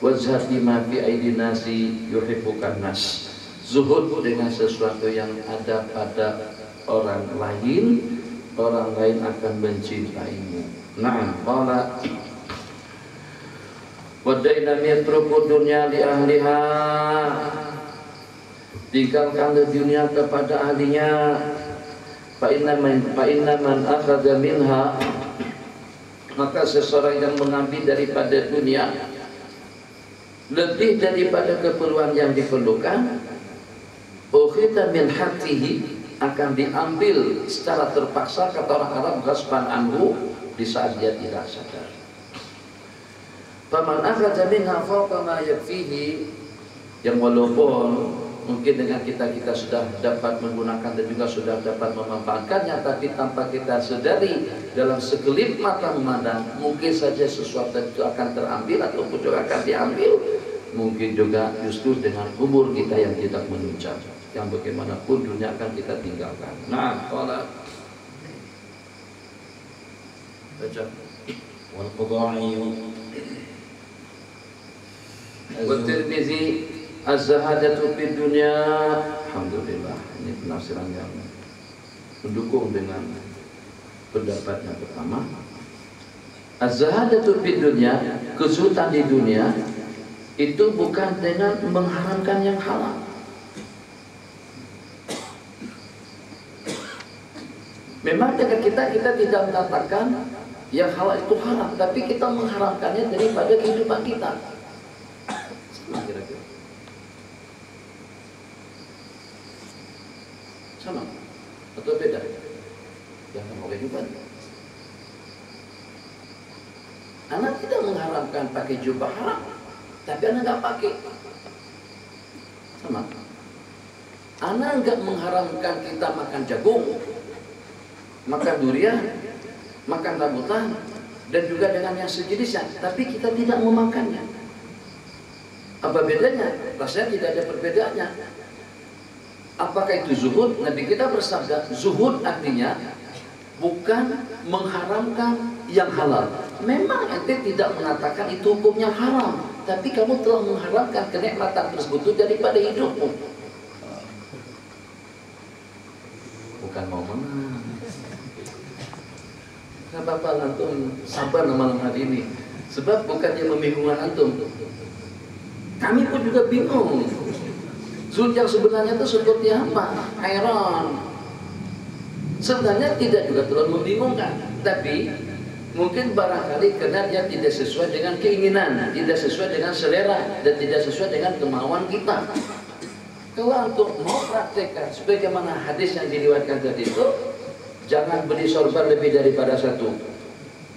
wa zhad bima fi aidin nasi yuhibbukan nas. Zuhud dengan sesuatu yang ada pada orang lain akan mencintaimu. Na'am. Qala wadaina mitruku dunya li ahliha, tinggalkan dunia kepada ahlinya. Fa inna man akhadha minha, maka seseorang yang mengambil daripada dunia lebih daripada keperluan yang diperlukan, ukhidha min haqqihi, akan diambil secara terpaksa, kata orang Arab ghasban anhu, di saat dia tidak sadar. Faman akhadha minha fawqa ma yakfihi, yang walaupun mungkin dengan kita sudah dapat menggunakan dan juga sudah dapat memanfaatkannya, tapi tanpa kita sadari dalam sekelip mata memandang, mungkin saja sesuatu itu akan terambil ataupun juga akan diambil. Mungkin juga justru dengan umur kita yang tidak menunjang, yang bagaimanapun dunia akan kita tinggalkan. Nah, qala baca wal qudai wa Tirmizi az-zahadatu fid dunya. Alhamdulillah, ini penafsiran yang mendukung dengan pendapatnya pertama. Az-zahadatu fid dunya, kesulitan di dunia itu bukan dengan mengharamkan yang halal. Memang dengan kita tidak mengatakan yang halal itu haram, tapi kita mengharamkannya daripada kehidupan kita. Sama kira-kira. Sama atau beda? Jangan mau kehidupan. Anak tidak mengharamkan pakai jubah haram, tapi anak nggak pakai. Sama. Anak nggak mengharamkan kita makan jagung, makan durian, makan rambutan, dan juga dengan yang sejenisnya, tapi kita tidak memakannya. Apa bedanya? Rasanya tidak ada perbedaannya. Apakah itu zuhud? Nabi kita bersabda, zuhud artinya bukan mengharamkan yang halal. Memang ente tidak mengatakan itu hukumnya haram, tapi kamu telah mengharamkan kenikmatan tersebut daripada hidupmu. Bukan mau menang. Nah, Bapak antum sabar malam hari ini, sebab bukannya membingungkan antum. Kami pun juga bingung. Zuhud yang sebenarnya itu seperti apa? Heran. Sebenarnya tidak juga terlalu membingungkan, tapi mungkin barangkali karena dia tidak sesuai dengan keinginan, tidak sesuai dengan selera, dan tidak sesuai dengan kemauan kita. Kalau antum mau praktekkan sebagaimana hadis yang diriwayatkan tadi itu, jangan beli sorban lebih daripada satu,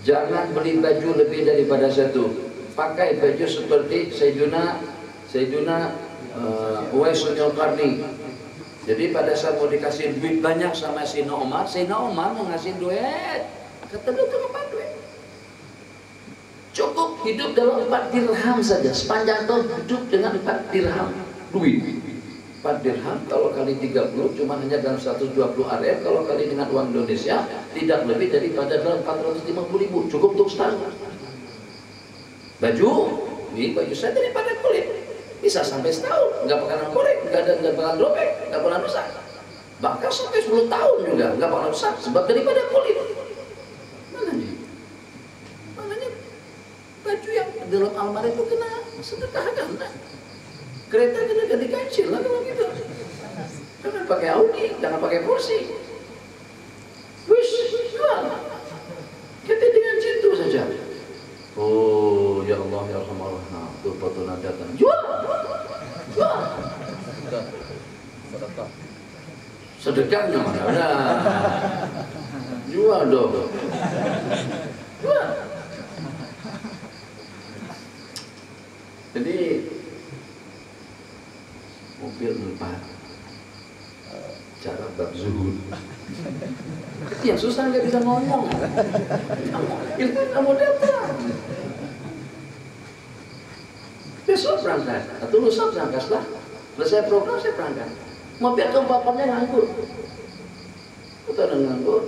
jangan beli baju lebih daripada satu, pakai baju seperti Sayyiduna Uwais bin Qarni. Jadi pada saat mau dikasih duit banyak sama Sayyidina Umar mau ngasih duit, kata dia itu apa duit? Cukup hidup dalam 4 dirham saja, sepanjang tahun hidup dengan 4 dirham duit. 4 dirham kalau kali 30 cuma hanya dalam 120 RM, kalau kali dengan uang Indonesia tidak lebih daripada dalam 450.000, cukup untuk setahun. Ini baju saya daripada kulit, bisa sampai setahun, nggak bakalan korek, nggak bakalan robek, nggak bakalan rusak. Bahkan sampai 10 tahun juga nggak bakalan rusak, sebab daripada kulit. Makanya baju yang dalam almari itu kena sedekahkan. Kereta kena ganti kancil lah kalau gitu. Jangan pakai Audi, jangan pakai Porsche. Wish, jual. Kita dengan cintu saja. Oh ya Allah ya Rahman, tuh foto datang. Jual. Sedekahnya mana? Jual dong. Jual. Jadi mobil 4 cara bab zuhud. Yang susah nggak bisa ngomong. Itu kamu datang. Besok berangkat atau lusa berangkat lah. Selesai program saya berangkat. Mobil keempatnya nganggur. Kita udah nganggur.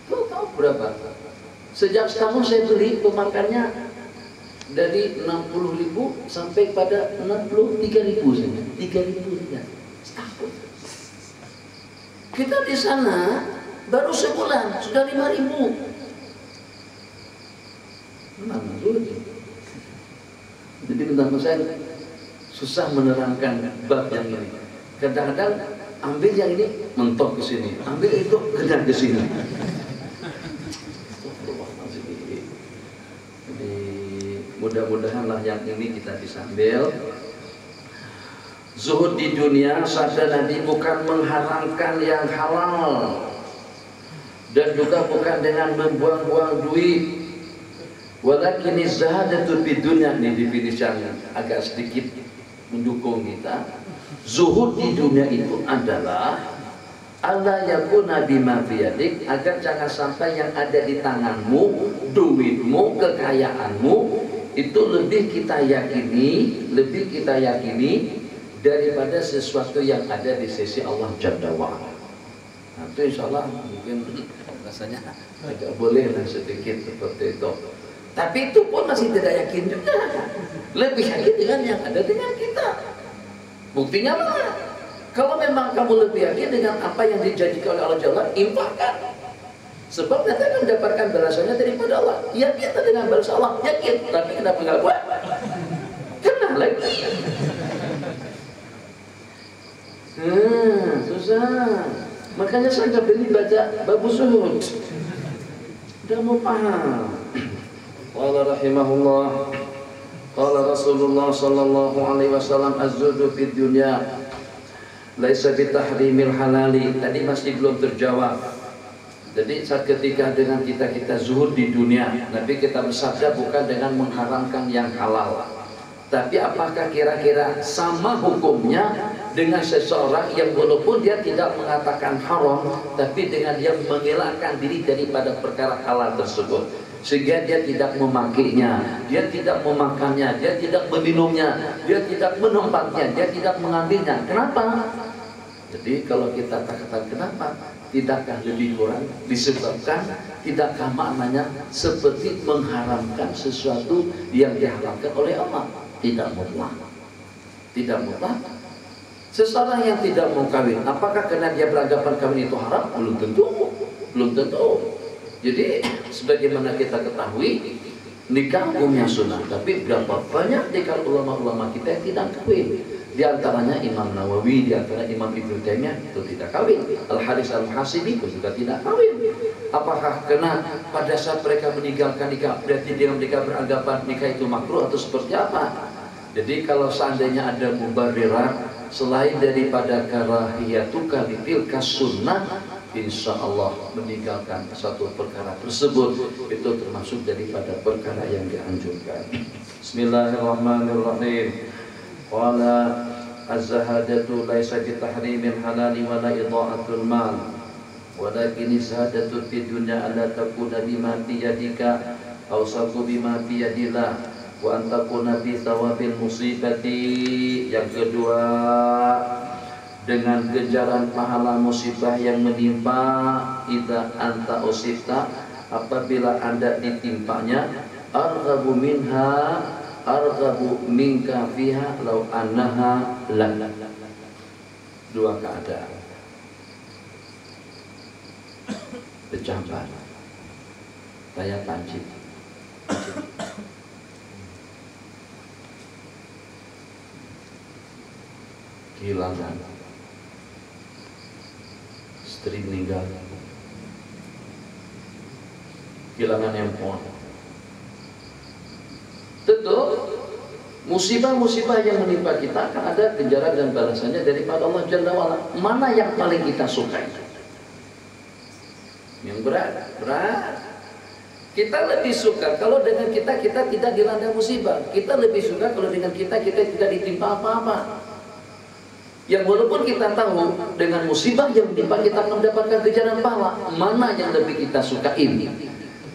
Tahu berapa? Sejak setahun saya beli pemakannya dari 60.000 sampai pada 63.000 saja. 3.000 saja. Setahun. Kita di sana baru sebulan sudah 5.000. Mana dulu? Jadi bentar saya susah menerangkan bab yang ini. Kadang-kadang ambil yang ini mentok ke sini, ambil itu kejar ke sini. Jadi mudah-mudahan lah yang ini kita bisa ambil. Zuhud di dunia sabda Nabi bukan mengharamkan yang halal dan juga bukan dengan membuang-buang duit. Walakin zahadatu fid dunya, ini definisi yang agak sedikit mendukung kita. Zuhud di dunia itu adalah alla yakuna bima fi yadik, agar jangan sampai yang ada di tanganmu, duitmu, kekayaanmu itu lebih kita yakini daripada sesuatu yang ada di sisi Allah Jalla wa'ala. Nah, itu insya Allah mungkin rasanya agak boleh lah sedikit seperti itu. Tapi itu pun masih tidak yakin juga. Lebih yakin dengan yang ada dengan kita. Buktinya mana? Kalau memang kamu lebih yakin dengan apa yang dijanjikan oleh Allah Jalla, infakkan. Sebab nanti akan mendapatkan balasannya daripada Allah. Yakin dengan balasan Allah, yakin. Tapi kenapa nggak buat? Kena lagi. Susah. Makanya saya nggak beli baca bab zuhud. Udah mau paham. Qala rahimahullah, qala Rasulullah sallallahu alaihi wasallam, az-zuhdu fid dunya laisa bitahrimil halali. Tadi masih belum terjawab. Jadi saat ketika dengan kita zuhud di dunia, Nabi kita bersabda bukan dengan mengharamkan yang halal. Tapi apakah kira-kira sama hukumnya dengan seseorang yang walaupun dia tidak mengatakan haram, tapi dengan dia mengelakkan diri daripada perkara halal tersebut, sehingga dia tidak memakainya, dia tidak memakannya, dia tidak meminumnya, dia tidak menempatnya, dia tidak mengambilnya. Kenapa? Jadi kalau kita katakan kenapa? tidakkah lebih kurang disebabkan tidakkah maknanya seperti mengharamkan sesuatu yang diharamkan oleh Allah? Tidak mutlak. Tidak mutlak. Seseorang yang tidak mau kawin, apakah karena dia beranggapan kawin itu haram? Belum tentu. Belum tentu. Jadi sebagaimana kita ketahui, nikah hukumnya sunnah, tapi berapa banyak di kalangan ulama-ulama kita yang tidak kawin. Di antaranya Imam Nawawi, di antara Imam Ibnu Taimiyah itu tidak kawin. Al-Haris Al-Hasibi itu juga tidak kawin. Apakah karena pada saat mereka meninggalkan nikah berarti dia mereka beranggapan nikah itu makruh atau seperti apa? Jadi kalau seandainya ada mubarirat selain daripada karahiyatuka litilka sunnah, insya Allah meninggalkan satu perkara tersebut itu termasuk daripada perkara yang dianjurkan. Bismillahirrahmanirrahim. Qala az-zahadatu laisa bi tahrimil halali wa la idha'atul mal, walakin az-zahadatu fid dunya alla takuna bima fi yadika aw sabu bima fi yadillah wa an takuna fi thawabil musibati. Yang kedua, dengan ganjaran pahala musibah yang menimpa, idza anta usibta, apabila Anda ditimpanya, arghabu minha arghabu minka fiha law annaha lak. Dua keadaan. Pecah ban, saya pancit, kehilangan, istri meninggal, kehilangan handphone. Tentu musibah-musibah yang menimpa kita akan ada ganjaran dan balasannya daripada Allah Jalla wa'ala. Mana yang paling kita sukai? Yang berat. Kita lebih suka kalau dengan kita tidak dilanda musibah. Kita lebih suka kalau dengan kita tidak ditimpa apa-apa. Yang walaupun kita tahu dengan musibah yang menimpa kita mendapatkan ganjaran pahala, mana yang lebih kita sukai?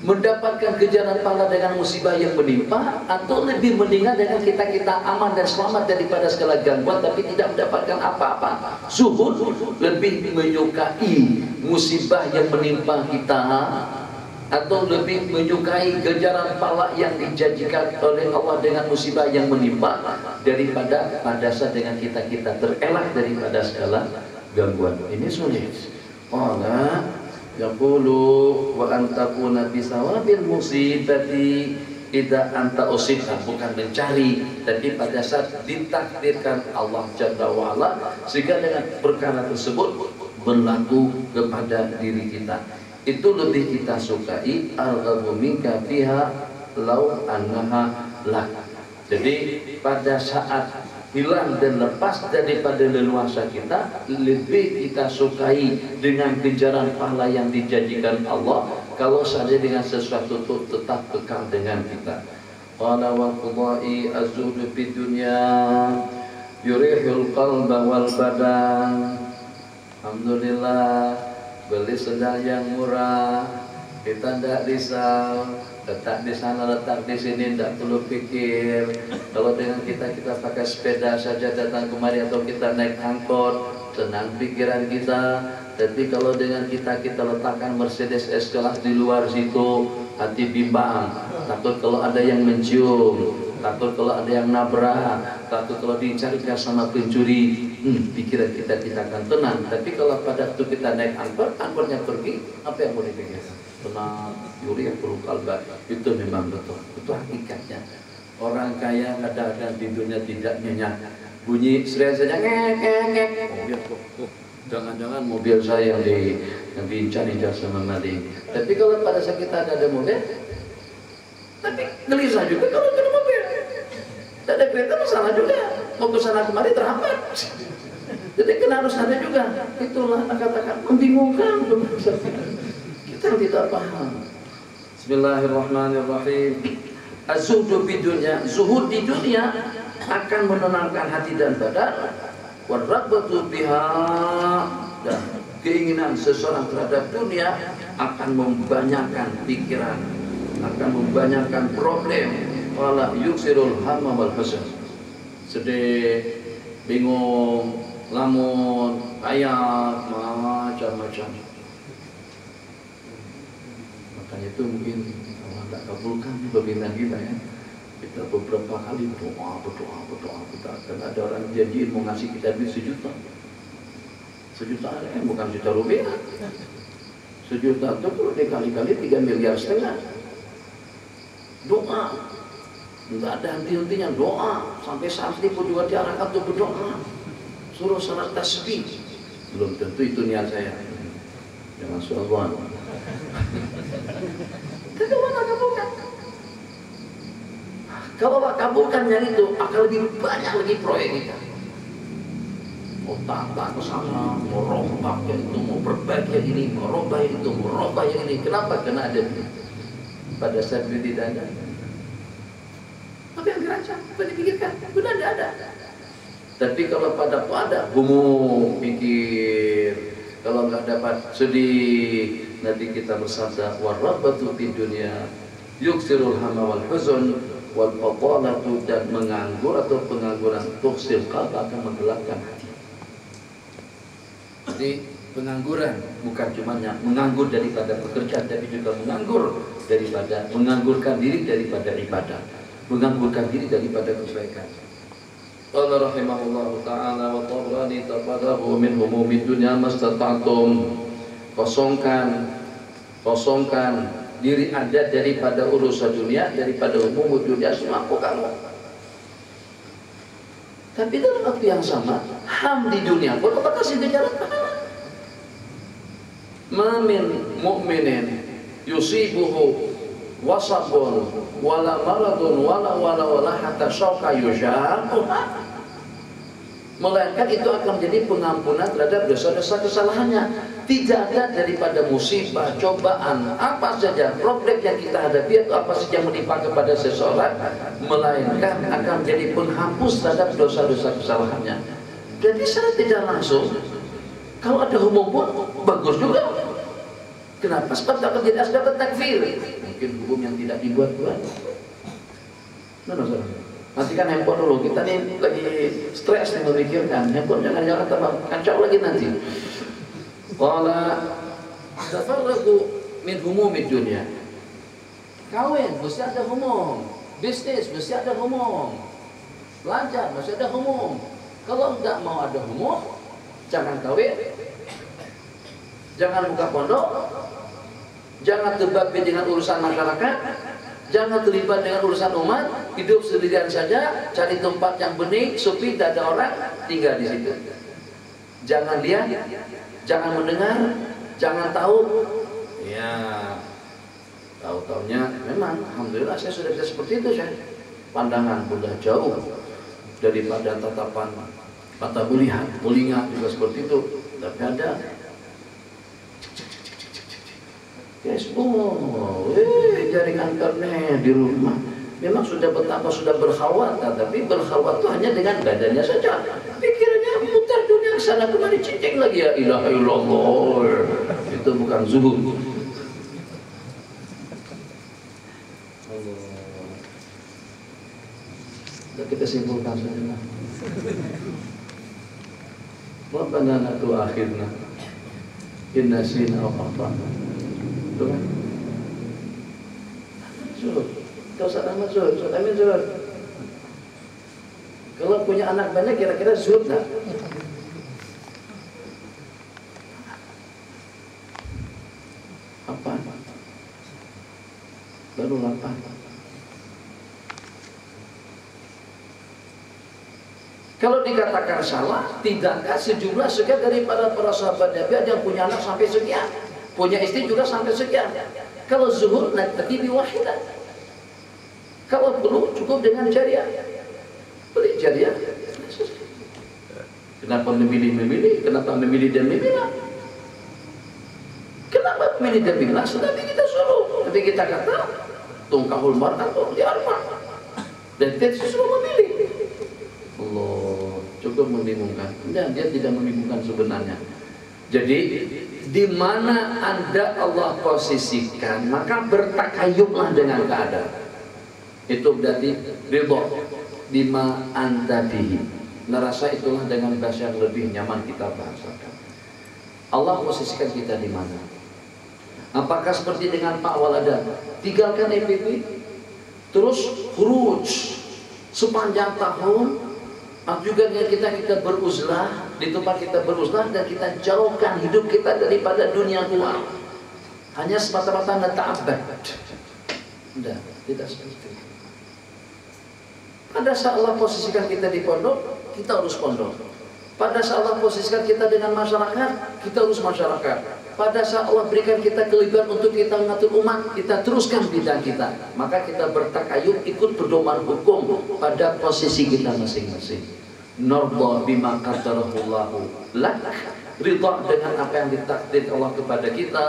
Mendapatkan ganjaran pahala dengan musibah yang menimpa, atau lebih mendingan dengan kita aman dan selamat daripada segala gangguan tapi tidak mendapatkan apa-apa? Zuhud lebih menyukai musibah yang menimpa kita, atau lebih menyukai ganjaran pahala yang dijanjikan oleh Allah dengan musibah yang menimpa daripada pada saat dengan kita terelak daripada segala gangguan? Ini sulit. Allah yaqulu wa antakuna bisawabil musibati idza anta usibta, bukan mencari, tapi pada saat ditakdirkan Allah Jalla wa'ala, sehingga dengan perkara tersebut berlaku kepada diri kita, itu lebih kita sukai arghabu minka fiha law annaha lak. Jadi pada saat hilang dan lepas daripada leluasa kita, lebih kita sukai dengan ganjaran pahala yang dijanjikan Allah kalau saja dengan sesuatu itu tetap kekal dengan kita. Qala wa qudai az-zuhdu fid dunya yurihul qalba wal badan. Alhamdulillah, beli sendal yang murah, kita tidak risau, letak di sana, letak di sini, tidak perlu pikir. Kalau dengan kita pakai sepeda saja datang kemari, atau kita naik angkot, tenang pikiran kita. Tapi kalau dengan kita letakkan Mercedes S-Class di luar situ, hati bimbang, takut kalau ada yang mencium, takut kalau ada yang nabrak, takut kalau dicarikan sama pencuri. Pikiran kita akan tenang. Tapi kalau pada waktu kita naik angkot, angkotnya pergi, apa yang mau dipikirkan? Tenang, yurihul qalba. Itu memang betul, itu hakikatnya. Orang kaya kadang-kadang tidurnya tidak nyenyak, bunyi serai saja ngek. Mobil kok, jangan-jangan mobil saya yang diincar-incar sama maling. Tapi kalau pada saat kita ada mobil, tapi gelisah juga kalau ada mobil. Tidak ada kereta, masalah juga. Mau ke sana kemari terhambat. Jadi kena harus ada juga. Itulah katakan membingungkan. Kita tidak paham. Bismillahirrahmanirrahim. Az-zuhdu fid dunya, zuhud di dunia akan menenangkan hati dan badan. War-raghbatu biha, dan keinginan seseorang terhadap dunia akan membanyakkan pikiran, akan membanyakkan problem. Wala yuksirul hamma wal huzn. Sedih, bingung, lamun, ayat, macam-macam. Makanya itu mungkin kalau nggak kabulkan pembinaan kita ya. Kita beberapa kali berdoa, kita akan ada orang janji mau ngasih kita duit 1 juta. 1 juta bukan juta rupiah. 1 juta itu kalau dikali-kali 3,5 miliar. Doa, nggak ada henti-hentinya doa. Sampai santri pun juga diarahkan untuk berdoa. Suruh salat tasbih. Belum tentu itu niat saya. Jangan suruh. Tapi mana kabulkan? Kalau Allah kabulkan yang itu, akan lebih banyak lagi proyek kita. Mau tata ke sana, mau rombak yang itu, mau perbaiki yang ini, mau rombak yang itu, mau rombak yang ini. Kenapa? Karena ada pada saat itu tidak ada. Apa yang dirancang? Apa yang dipikirkan? Sudah tidak ada. Tapi kalau pada humum, pikir. Kalau nggak dapat, sedih. Nanti kita bersabda, warabatu fid dunya yuksirul hamma wal huzun wal batalatu, dan menganggur atau pengangguran tuksil qalb akan menggelapkan hati. Jadi pengangguran bukan cuma menganggur daripada pekerjaan, tapi juga menganggurkan diri daripada ibadah, menganggurkan diri daripada kebaikan. Qala rahimahullahu ta'ala wa tabrani tafadahu min humumid dunya mastata'tum. Kosongkan diri Anda daripada urusan dunia, daripada umum dunia, semampu kamu. Tapi dalam waktu yang sama, ham di dunia pun Allah kasih ganjaran pahala. Ma min mu'minin yusibuhu wasabun wala maradun wala hatta syauka yushaquha, melainkan itu akan menjadi pengampunan terhadap dosa-dosa kesalahannya. Tidak ada daripada musibah, cobaan, apa saja problem yang kita hadapi atau apa saja yang menimpa kepada seseorang, melainkan akan menjadi penghapus terhadap dosa-dosa kesalahannya. Jadi secara tidak langsung, kalau ada hukum pun bagus juga. Kenapa? Sebab tak terjadi asbab takfir. Mungkin hukum yang tidak dibuat-buat. Matikan handphone dulu, kita nih lagi stres nih memikirkan handphone, jangan tambah kacau lagi nanti. Qala tafarraqu min humumid dunya. Kawin mesti ada humum, bisnis mesti ada humum, belajar mesti ada humum. Kalau enggak mau ada humum, jangan kawin, jangan buka pondok, jangan terbabi dengan urusan masyarakat, jangan terlibat dengan urusan umat, hidup sendirian saja, cari tempat yang bening, sepi, tidak ada orang, tinggal di situ. Jangan lihat, jangan mendengar, jangan tahu. Ya, tahu-taunya memang, alhamdulillah saya sudah bisa seperti itu. Saya pandangan sudah jauh daripada tatapan mata melihat, telinga juga seperti itu. Tapi ada Facebook, jaringan internet di rumah. Memang sudah betapa sudah berkhawat, tapi berkhawat itu hanya dengan badannya saja. Pikirannya putar dunia sana kemari, cincing lagi, ya ilaha illallah. Itu bukan zuhud. Allah. Kita simpulkan saja. Rabbana la tu'akhidna in nasina aw akhtana. Betul kan? Zuhud. Kau sadar zuhud, zuhud. Kalau punya anak banyak kira-kira zuhud tak? Apa? Baru 8. Kalau dikatakan salah, tidakkah sejumlah sekian daripada para sahabat Nabi ada yang punya anak sampai sekian, punya istri juga sampai sekian. Kalau zuhud nanti biwahidah. Kalau perlu cukup dengan jariah, beli jariah. Kenapa memilih? Kenapa memilih dan memilah? Kenapa memilih dan memilah? Tetapi kita suruh, tapi kita kata tungkahul mar'atu li arba', dan kita suruh memilih. Allah, cukup membingungkan. Dan dia tidak membingungkan sebenarnya. Jadi di mana Anda Allah posisikan, maka bertakayublah dengan keadaan. Itu berarti ridho bima anta bihi. Nerasa itulah dengan bahasa yang lebih nyaman kita bahasakan. Allah posisikan kita di mana? Apakah seperti dengan Pak Walada, tinggalkan MPP, terus khuruj sepanjang tahun, juga dengan kita beruzlah di tempat kita beruzlah, dan kita jauhkan hidup kita daripada dunia luar, hanya semata-mata nata'abbad. Tidak, tidak seperti itu. Pada saat Allah posisikan kita di pondok, kita harus pondok. Pada saat Allah posisikan kita dengan masyarakat, kita harus masyarakat. Pada saat Allah berikan kita kelebihan untuk kita mengatur umat, kita teruskan bidang kita. Maka kita bertakayub ikut pedoman hukum pada posisi kita masing-masing. Nardha bima qadarahullahu lak, ridha dengan apa yang ditakdir Allah kepada kita.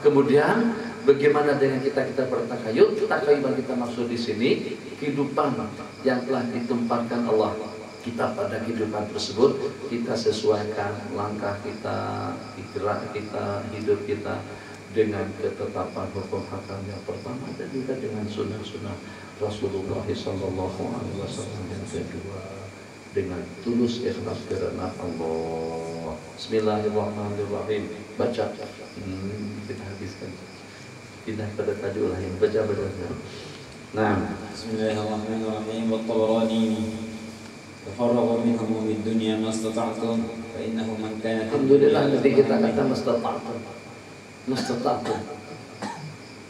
Kemudian bagaimana dengan kita bertakayub? Takayuban kita maksud di sini kehidupan yang telah ditempatkan Allah kita pada kehidupan tersebut, kita sesuaikan langkah kita, gerak kita, hidup kita dengan ketetapan hukum hakam yang pertama, dan juga dengan sunnah-sunnah Rasulullah SAW yang kedua, dengan tulus ikhlas karena Allah. Bismillahirrahmanirrahim. Baca. Kita habiskan. Tidak pada tajuk lain. Baca. Nah. Bismillahirrahmanirrahim. Wat-Tabarani tafarraghu min humumid dunya mastata'tum fa innahu man kana. Alhamdulillah, nanti kita kata mastata'tum.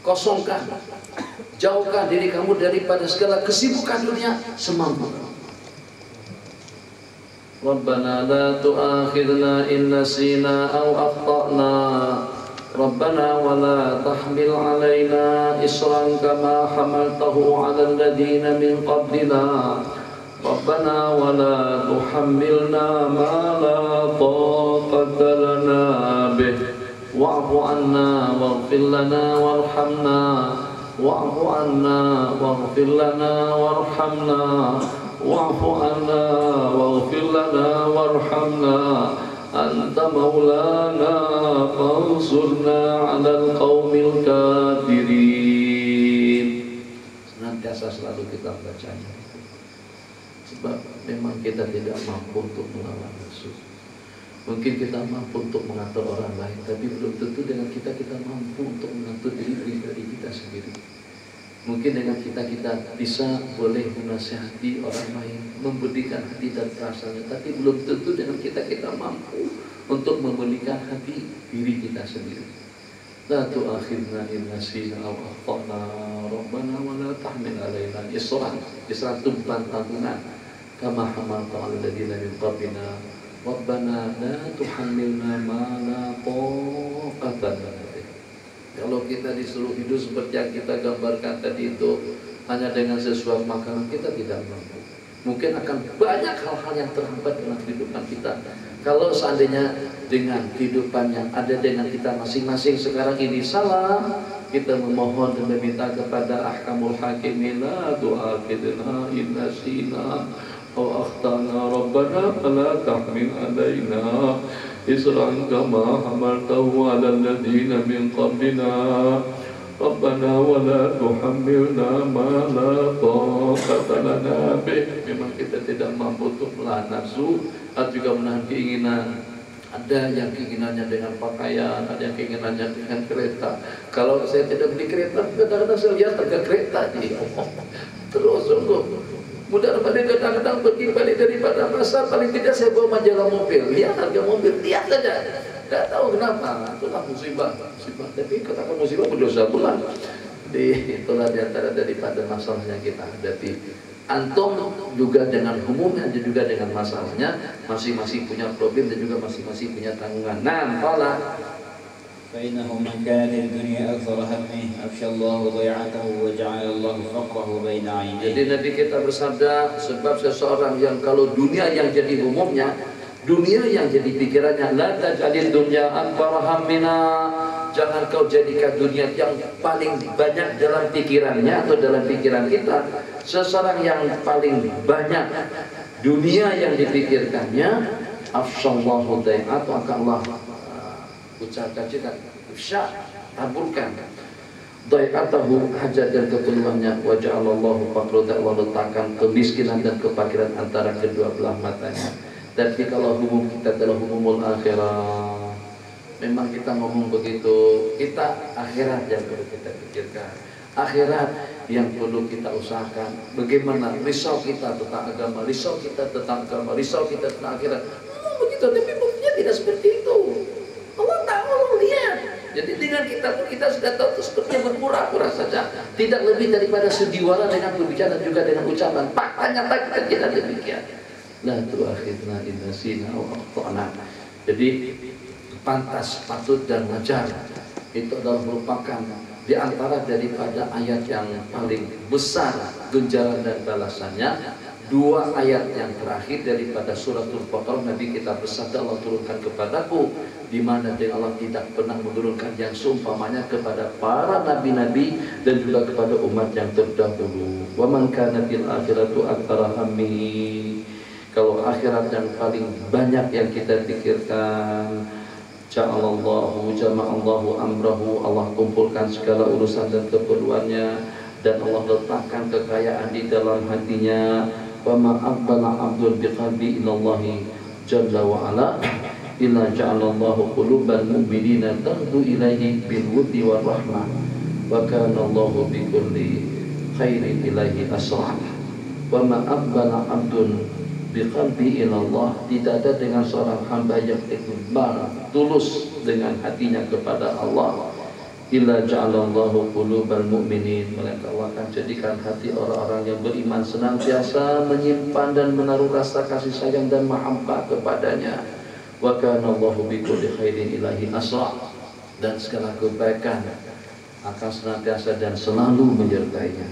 Kosongkan, jauhkan diri kamu daripada segala kesibukan dunia semampu. Rabbana la tu'akhidna in nasina aw akhtana. Rabbana wa la tahmil 'alaina isran kama hamaltahu 'alal ladzina min qablina. Rabbana wa la tuhammilna ma la taqata lana bih. Wa'fu 'anna waghfir lana warhamna. Wa'fu 'anna waghfir lana warhamna. Wa'fu 'anna waghfir lana warhamna. Anta maulana fansurna 'alal qaumil kafirin. Senantiasa selalu kita bacanya. Sebab memang kita tidak mampu untuk melawan musuh. Mungkin kita mampu untuk mengatur orang lain, tapi belum tentu dengan kita mampu untuk mengatur diri pribadi kita sendiri. Mungkin dengan kita bisa boleh menasihati orang lain, memberikan hati dan perasaannya, tapi belum tentu dengan kita mampu untuk memberikan hati diri kita sendiri. La tu'akhidna in nasina aw akhtana. Rabbana wa la tahmil 'alaina isran beban tanggungan kama hamalta 'alal ladzina min qablina. Rabbana la tuhammilna ma la taqata lana. Kalau kita disuruh hidup seperti yang kita gambarkan tadi itu, hanya dengan sesuatu makanan, kita tidak mampu. Mungkin akan banyak hal-hal yang terhambat dalam kehidupan kita. Kalau seandainya dengan kehidupan yang ada dengan kita masing-masing sekarang ini salah, kita memohon dan meminta kepada ahkamul hakimin, la tu'akhidna in nasina aw akhtana. Rabbana la tahmil 'alaina isran kama hamaltahu 'alal ladzina min qablina. Rabbana wa la tuhammilna ma la taqata lana bih. Memang kita tidak mampu untuk menahan nafsu atau juga menahan keinginan. Ada yang keinginannya dengan pakaian, ada yang keinginannya dengan kereta. Kalau saya tidak beli kereta, kadang-kadang saya lihat harga kereta di terus sungguh. Mudah-mudahan kadang-kadang pergi balik daripada pasar, paling tidak saya bawa majalah mobil. Lihat harga mobil, lihat saja. Tidak tahu kenapa, itulah musibah. Tapi katakan musibah berdosa pula. Itulah diantara daripada masalah yang kita hadapi. Antum juga dengan umumnya, juga dengan masalahnya, masing-masing punya problem dan juga masing-masing punya tanggungan. Nah, qala فإنه من كان للدنيا أكثر همه أفشى الله ضيعته وجعل الله فقره بين عينيه. Jadi Nabi kita bersabda, sebab seseorang yang kalau dunia yang jadi umumnya, dunia yang jadi pikirannya, la taj'alid dunya akbar hammina. Jangan kau jadikan dunia yang paling banyak dalam pikirannya atau dalam pikiran kita. Seseorang yang paling banyak dunia yang dipikirkannya, afsyallahu dai'atu, akan Allah ucapkan juga ifsya, taburkan dai'atahu, hajat dan keperluannya, wa ja'alallahu faqra, Allah letakkan kemiskinan dan kefakiran antara kedua belah matanya. Dan kalau humum kita adalah humumul akhirah, memang kita ngomong begitu, kita akhirat yang perlu kita pikirkan, akhirat yang perlu kita usahakan. Bagaimana risau kita tentang agama, risau kita tentang agama, risau kita tentang akhirat. Begitu, tapi buktinya tidak seperti itu. Allah tahu, Allah lihat. Jadi dengan kita sudah tahu itu sepertinya berpura-pura saja, tidak lebih daripada sediwara dengan berbicara juga dengan ucapan. Faktanya kita tidak demikian. La tu'akhidna in nasina aw akhtana. Jadi pantas, patut dan wajar itu adalah merupakan di antara daripada ayat yang paling besar ganjaran dan balasannya. Dua ayat yang terakhir daripada suratul Baqarah, Nabi kita bersabda, Allah turunkan kepadaku, di mana Allah tidak pernah menurunkan yang seumpamanya kepada para nabi-nabi dan juga kepada umat yang terdahulu. Wa man kana fil akhiratu aktsara hammi. Kalau akhirat yang paling banyak yang kita pikirkan, ja'alallahu jama'allahu amrahu, Allah kumpulkan segala urusan dan keperluannya, dan Allah letakkan kekayaan di dalam hatinya. Wa ma aqbala 'abdun biqalbi ilallahi jalla wa ala illa ja'alallahu qulubal mu'minina tahdu ilaihi bil wuddi war rahmah wa kana Allahu bi kulli khairin ilaihi asra. Wa ma aqbala 'abdun biqalbi ilallah, tidak ada dengan seorang hamba yang ikhbar tulus dengan hatinya kepada Allah, illa ja'alallahu qulubal mu'minin, maka Allah akan jadikan hati orang-orang yang beriman senantiasa menyimpan dan menaruh rasa kasih sayang dan mahabbah kepadanya. Wa kana Allahu bi kulli khairin ilahi asra, dan segala kebaikan akan senantiasa dan selalu menyertainya.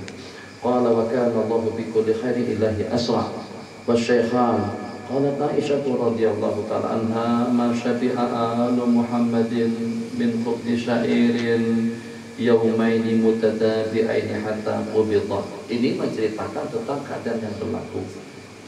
Qala wa kana Allahu bi kulli khairin ilahi asra. Wa syaikhan qalat Aisyah radhiyallahu ta'ala anha, ma syabi'a alu Muhammadin min khubdi syairin yaumaini mutatabi'aini hatta qubidha. Ini menceritakan tentang keadaan yang berlaku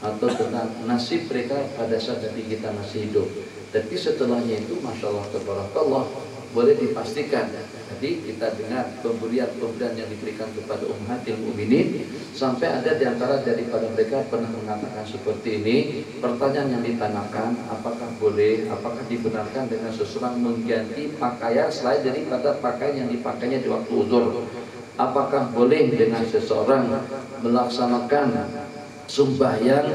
atau tentang nasib mereka pada saat Nabi kita masih hidup. Tapi setelahnya itu, masya Allah tabarakallah, boleh dipastikan. Jadi kita dengar pemberian-pemberian yang diberikan kepada ummatil mukminin, sampai ada di antara daripada mereka pernah mengatakan seperti ini. Pertanyaan yang ditanyakan, apakah boleh, apakah dibenarkan dengan seseorang mengganti pakaian selain daripada pakaian yang dipakainya di waktu udzur? Apakah boleh dengan seseorang melaksanakan sembahyang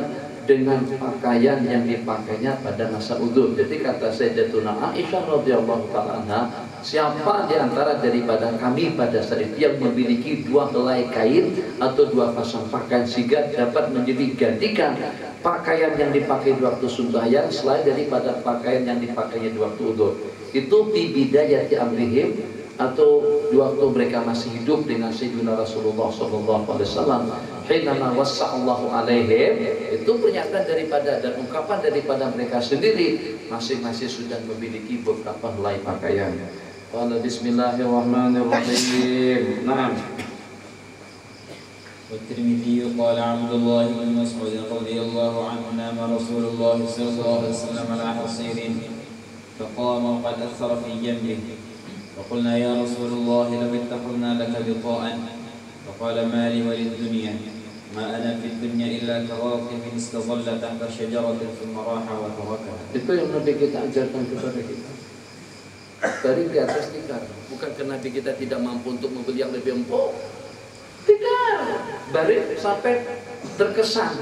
dengan pakaian yang dipakainya pada masa udzur? Jadi kata Sayyidatuna Aisyah radhiyallahu ta'ala anha, siapa di antara daripada kami pada saat itu yang memiliki dua helai kain atau dua pasang pakaian sehingga dapat menjadi gantikan pakaian yang dipakai di waktu sembahyang selain daripada pakaian yang dipakainya di waktu udzur? Itu fi bidayati amrihim, atau di waktu mereka masih hidup dengan Sayyidina Rasulullah SAW, hinama wassa'allahu alaihim. Itu pernyataan daripada dan ungkapan daripada mereka sendiri, masing-masing sudah memiliki beberapa helai pakaian. Qala bismillahirrahmanirrahim. Naam. والترمذي قال عبد الله بن مسعود رضي الله عنه نام رسول الله صلى الله عليه وسلم على حصير فقام وقد أثر في جنبه فقلنا يا رسول الله لو اتخذنا لك بطاء فقال ما لي وللدنيا ما أنا في الدنيا إلا كراكب استظل تحت شجرة ثم راح وتركها. Itu yang Nabi kita ajarkan kepada kita. Dari di atas tikar. Bukan karena Nabi kita tidak mampu untuk membeli yang lebih empuk. Tikar. Barik sampai terkesan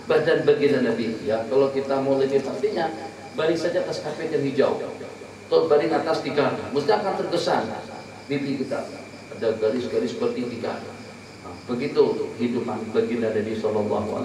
badan baginda Nabi. Ya, kalau kita mau lebih pastinya, balik saja atas karpet yang hijau. Atau balik atas tikar. Mesti akan terkesan pipi kita. Ada garis-garis seperti tikar. Nah, begitu kehidupan baginda Nabi SAW.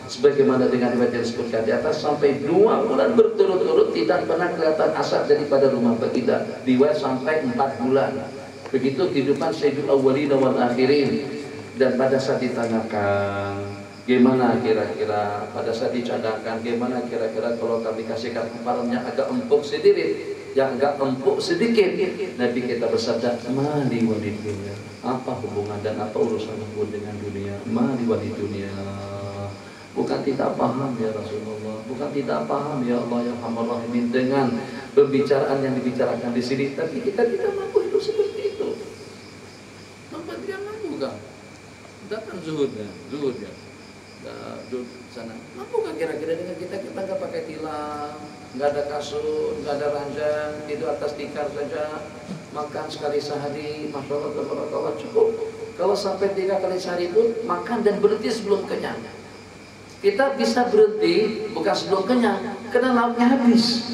Sebagaimana dengan riwayat yang disebutkan di atas, sampai 2 bulan berturut-turut tidak pernah kelihatan asap daripada rumah baginda. Riwayat sampai 4 bulan. Begitu kehidupan Sayyidul Awwalin wal Akhirin. Dan pada saat ditanyakan, gimana kira-kira, pada saat dicadangkan, gimana kira-kira kalau kami kasihkan kepadanya agak empuk sedikit, yang agak empuk sedikit, Nabi kita bersabda, mali walid dunia. Apa hubungan dan apa urusanku dengan dunia? Mali walid dunia. Bukan tidak paham ya Rasulullah, bukan tidak paham ya Allah ya Arhamar Rahimin dengan pembicaraan yang dibicarakan di sini, tapi kita tidak mampu hidup seperti itu. Tempat dia mampu kan? Datang zuhudnya. duduk sana. Mampu nggak kira-kira dengan kita nggak pakai tilam, nggak ada kasur, nggak ada ranjang, tidur atas tikar saja, makan sekali sehari, masya Allah, tabarakallah, cukup. Kalau sampai 3 kali sehari pun makan dan berhenti sebelum kenyang. Kita bisa berhenti bukan sebelum kenyang, karena lauknya habis.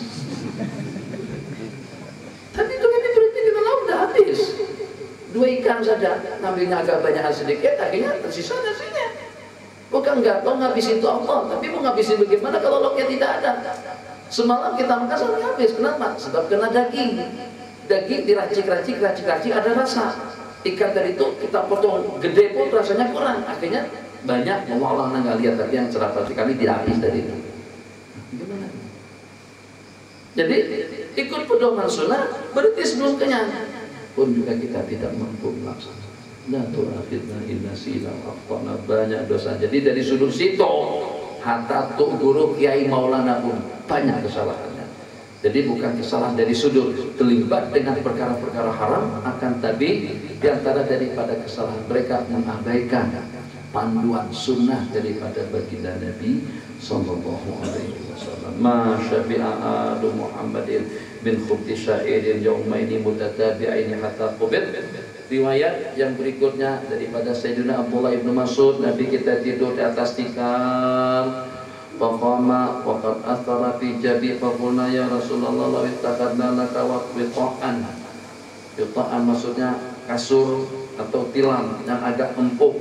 Tadi itu kita berhenti karena lauk udah habis. 2 ikan saja, ngambilnya agak banyak sedikit, akhirnya tersisa nasinya. Bukan enggak, kau ngabisin itu Allah, tapi mau ngabisin bagaimana kalau lauknya tidak ada? Semalam kita makan sampai habis, kenapa? Sebab kena daging. Daging diracik-racik ada rasa. Ikan tadi itu kita potong gede pun rasanya kurang, akhirnya banyak. Allah nggak lihat, tapi yang cerah kali tidak habis dari itu. Gimana? Jadi ikut pedoman sunnah berarti sebelum kenyang pun juga kita tidak mampu melaksanakan. Nah, tu'akhidna inna sila akhtana, banyak dosa. Jadi dari sudut situ hatta tuh guru Kiai Maulana pun banyak kesalahannya. Jadi bukan kesalahan dari sudut terlibat dengan perkara-perkara haram, akan tapi diantara daripada kesalahan mereka mengabaikan panduan sunnah daripada baginda Nabi sallallahu alaihi wasallam. Ma syabi'a adu Muhammadin bin khubti syairin yaumaini mutatabi'aini hatta qubit. Riwayat yang berikutnya daripada Sayyidina Abdullah ibn Mas'ud, Nabi kita tidur di atas tikar, faqama waqad athara fi jabi, faqulna ya Rasulullah law ittaqadna laka waqta'an. Qita'an maksudnya kasur atau tilam yang agak empuk.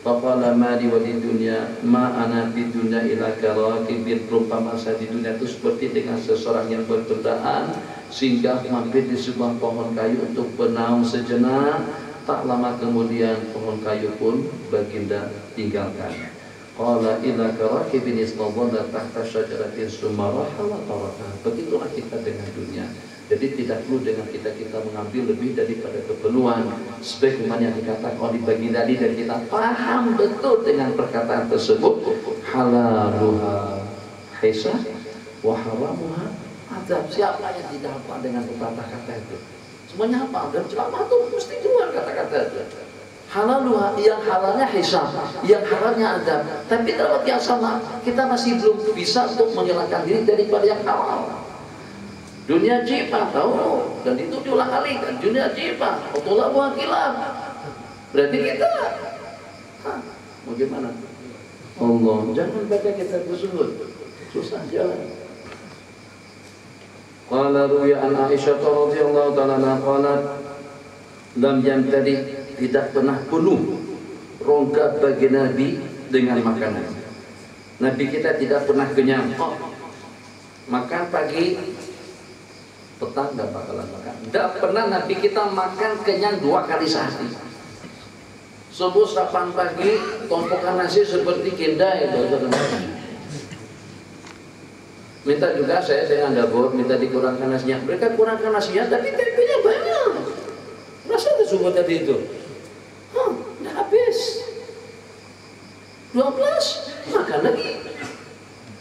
Faqala ma li wali dunya ma ana fi dunya ila karakibin, perumpamaan saya di dunia itu seperti dengan seseorang yang berkendaan sehingga mampir di sebuah pohon kayu untuk bernaung sejenak. Tak lama kemudian pohon kayu pun baginda tinggalkan. Qala ila karakibin istadalla tahta syajaratin sumarah wa taraka. Begitulah kita dengan dunia. Jadi tidak perlu dengan kita mengambil lebih daripada keperluan. Sebagaimana yang dikatakan oleh baginda tadi, dan kita paham betul dengan perkataan tersebut, halaluha hisah wa haramuha adab. Siapa yang tidak hafal dengan pepatah kata itu? Semuanya hafal, dan ceramah itu mesti keluar kata-kata itu. Halaluha, yang halalnya hisab, yang haramnya adab. Tapi dalam waktu yang sama kita masih belum bisa untuk menghilangkan diri daripada yang halal. Dunia jipa, tahu, dan itu diulang kali kan, dunia jipa, otolah buah kilap. Berarti kita, bagaimana? Allah, jangan baca kita bersuhud, susah jalan. Qala ruya an Aisyah radhiyallahu ta'ala qalat lam yamtadi, tidak pernah penuh rongga bagi Nabi dengan makanan. Nabi kita tidak pernah kenyang. Makan pagi, petang nggak bakalan makan. Tidak pernah Nabi kita makan kenyang 2 kali sehari. Subuh sarapan pagi, tumpukan nasi seperti kendai. Minta juga saya dengan dapur, minta dikurangkan nasinya. Mereka kurangkan nasinya, tapi tempenya banyak. Rasa itu subuh tadi itu. Nggak habis. 12, makan lagi.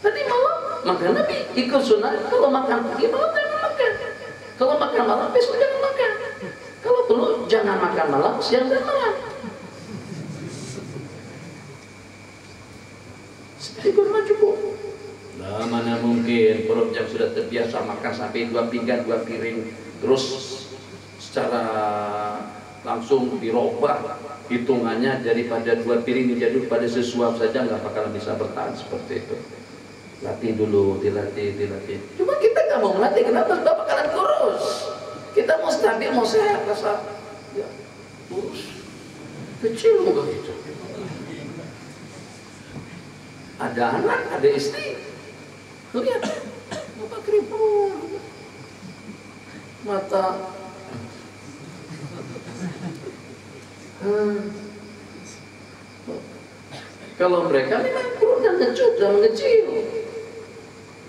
Tadi malam, makan lagi. Ikut sunnah, kalau makan pagi, malam jangan makan. Kalau makan malam, besok jangan makan. Kalau perlu, jangan makan malam, siang dan malam. Seperti kurma cukup. Nah, mana mungkin perut yang sudah terbiasa makan sampai 2 pinggan, 2 piring, terus secara langsung dirubah hitungannya daripada 2 piring menjadi pada sesuap saja, nggak bakalan bisa bertahan seperti itu. Latih dulu, dilatih. Cuma kita nggak mau melatih, kenapa? Nggak bakalan kurus. Kita mau stabil, mau sehat, rasa ya kurus, kecil muka itu. Ada anak, ada istri. Lihat, muka keriput, mata, kalau mereka memang perut dan kecut dan mengecil,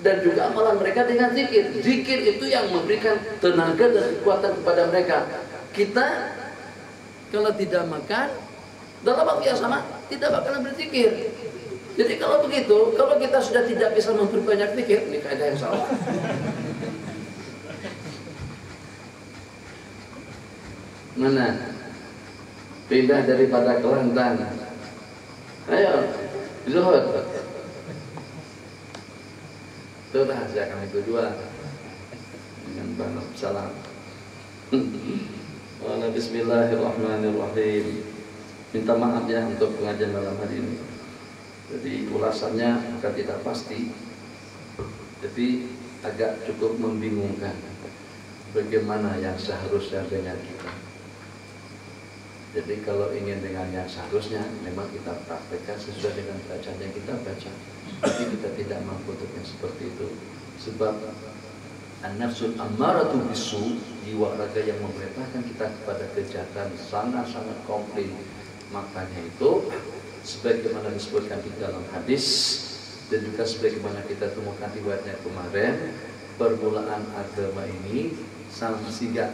dan juga amalan mereka dengan zikir. Zikir itu yang memberikan tenaga dan kekuatan kepada mereka. Kita kalau tidak makan dalam waktu yang sama tidak bakalan berzikir. Jadi kalau begitu, kalau kita sudah tidak bisa memperbanyak zikir, ini kaidah yang salah. Mana? Pindah daripada Kelantan. Ayo, Zuhud. Itu rahasia kami berdua dengan Bang Salam. Bismillahirrahmanirrahim. Minta maaf ya untuk pengajian malam hari ini. Jadi ulasannya bukan tidak pasti, tapi agak cukup membingungkan. Bagaimana yang seharusnya dengan kita. Jadi kalau ingin dengan yang seharusnya, memang kita praktekkan sesuai dengan bacaan yang kita baca. Tapi kita tidak mampu untuk yang seperti itu. Sebab an-nafsul ammaratu bisu, jiwa raga yang memerintahkan kita kepada kejahatan sangat-sangat komplain. Makanya itu sebagaimana disebutkan di dalam hadis dan juga sebagaimana kita temukan riwayatnya kemarin, permulaan agama ini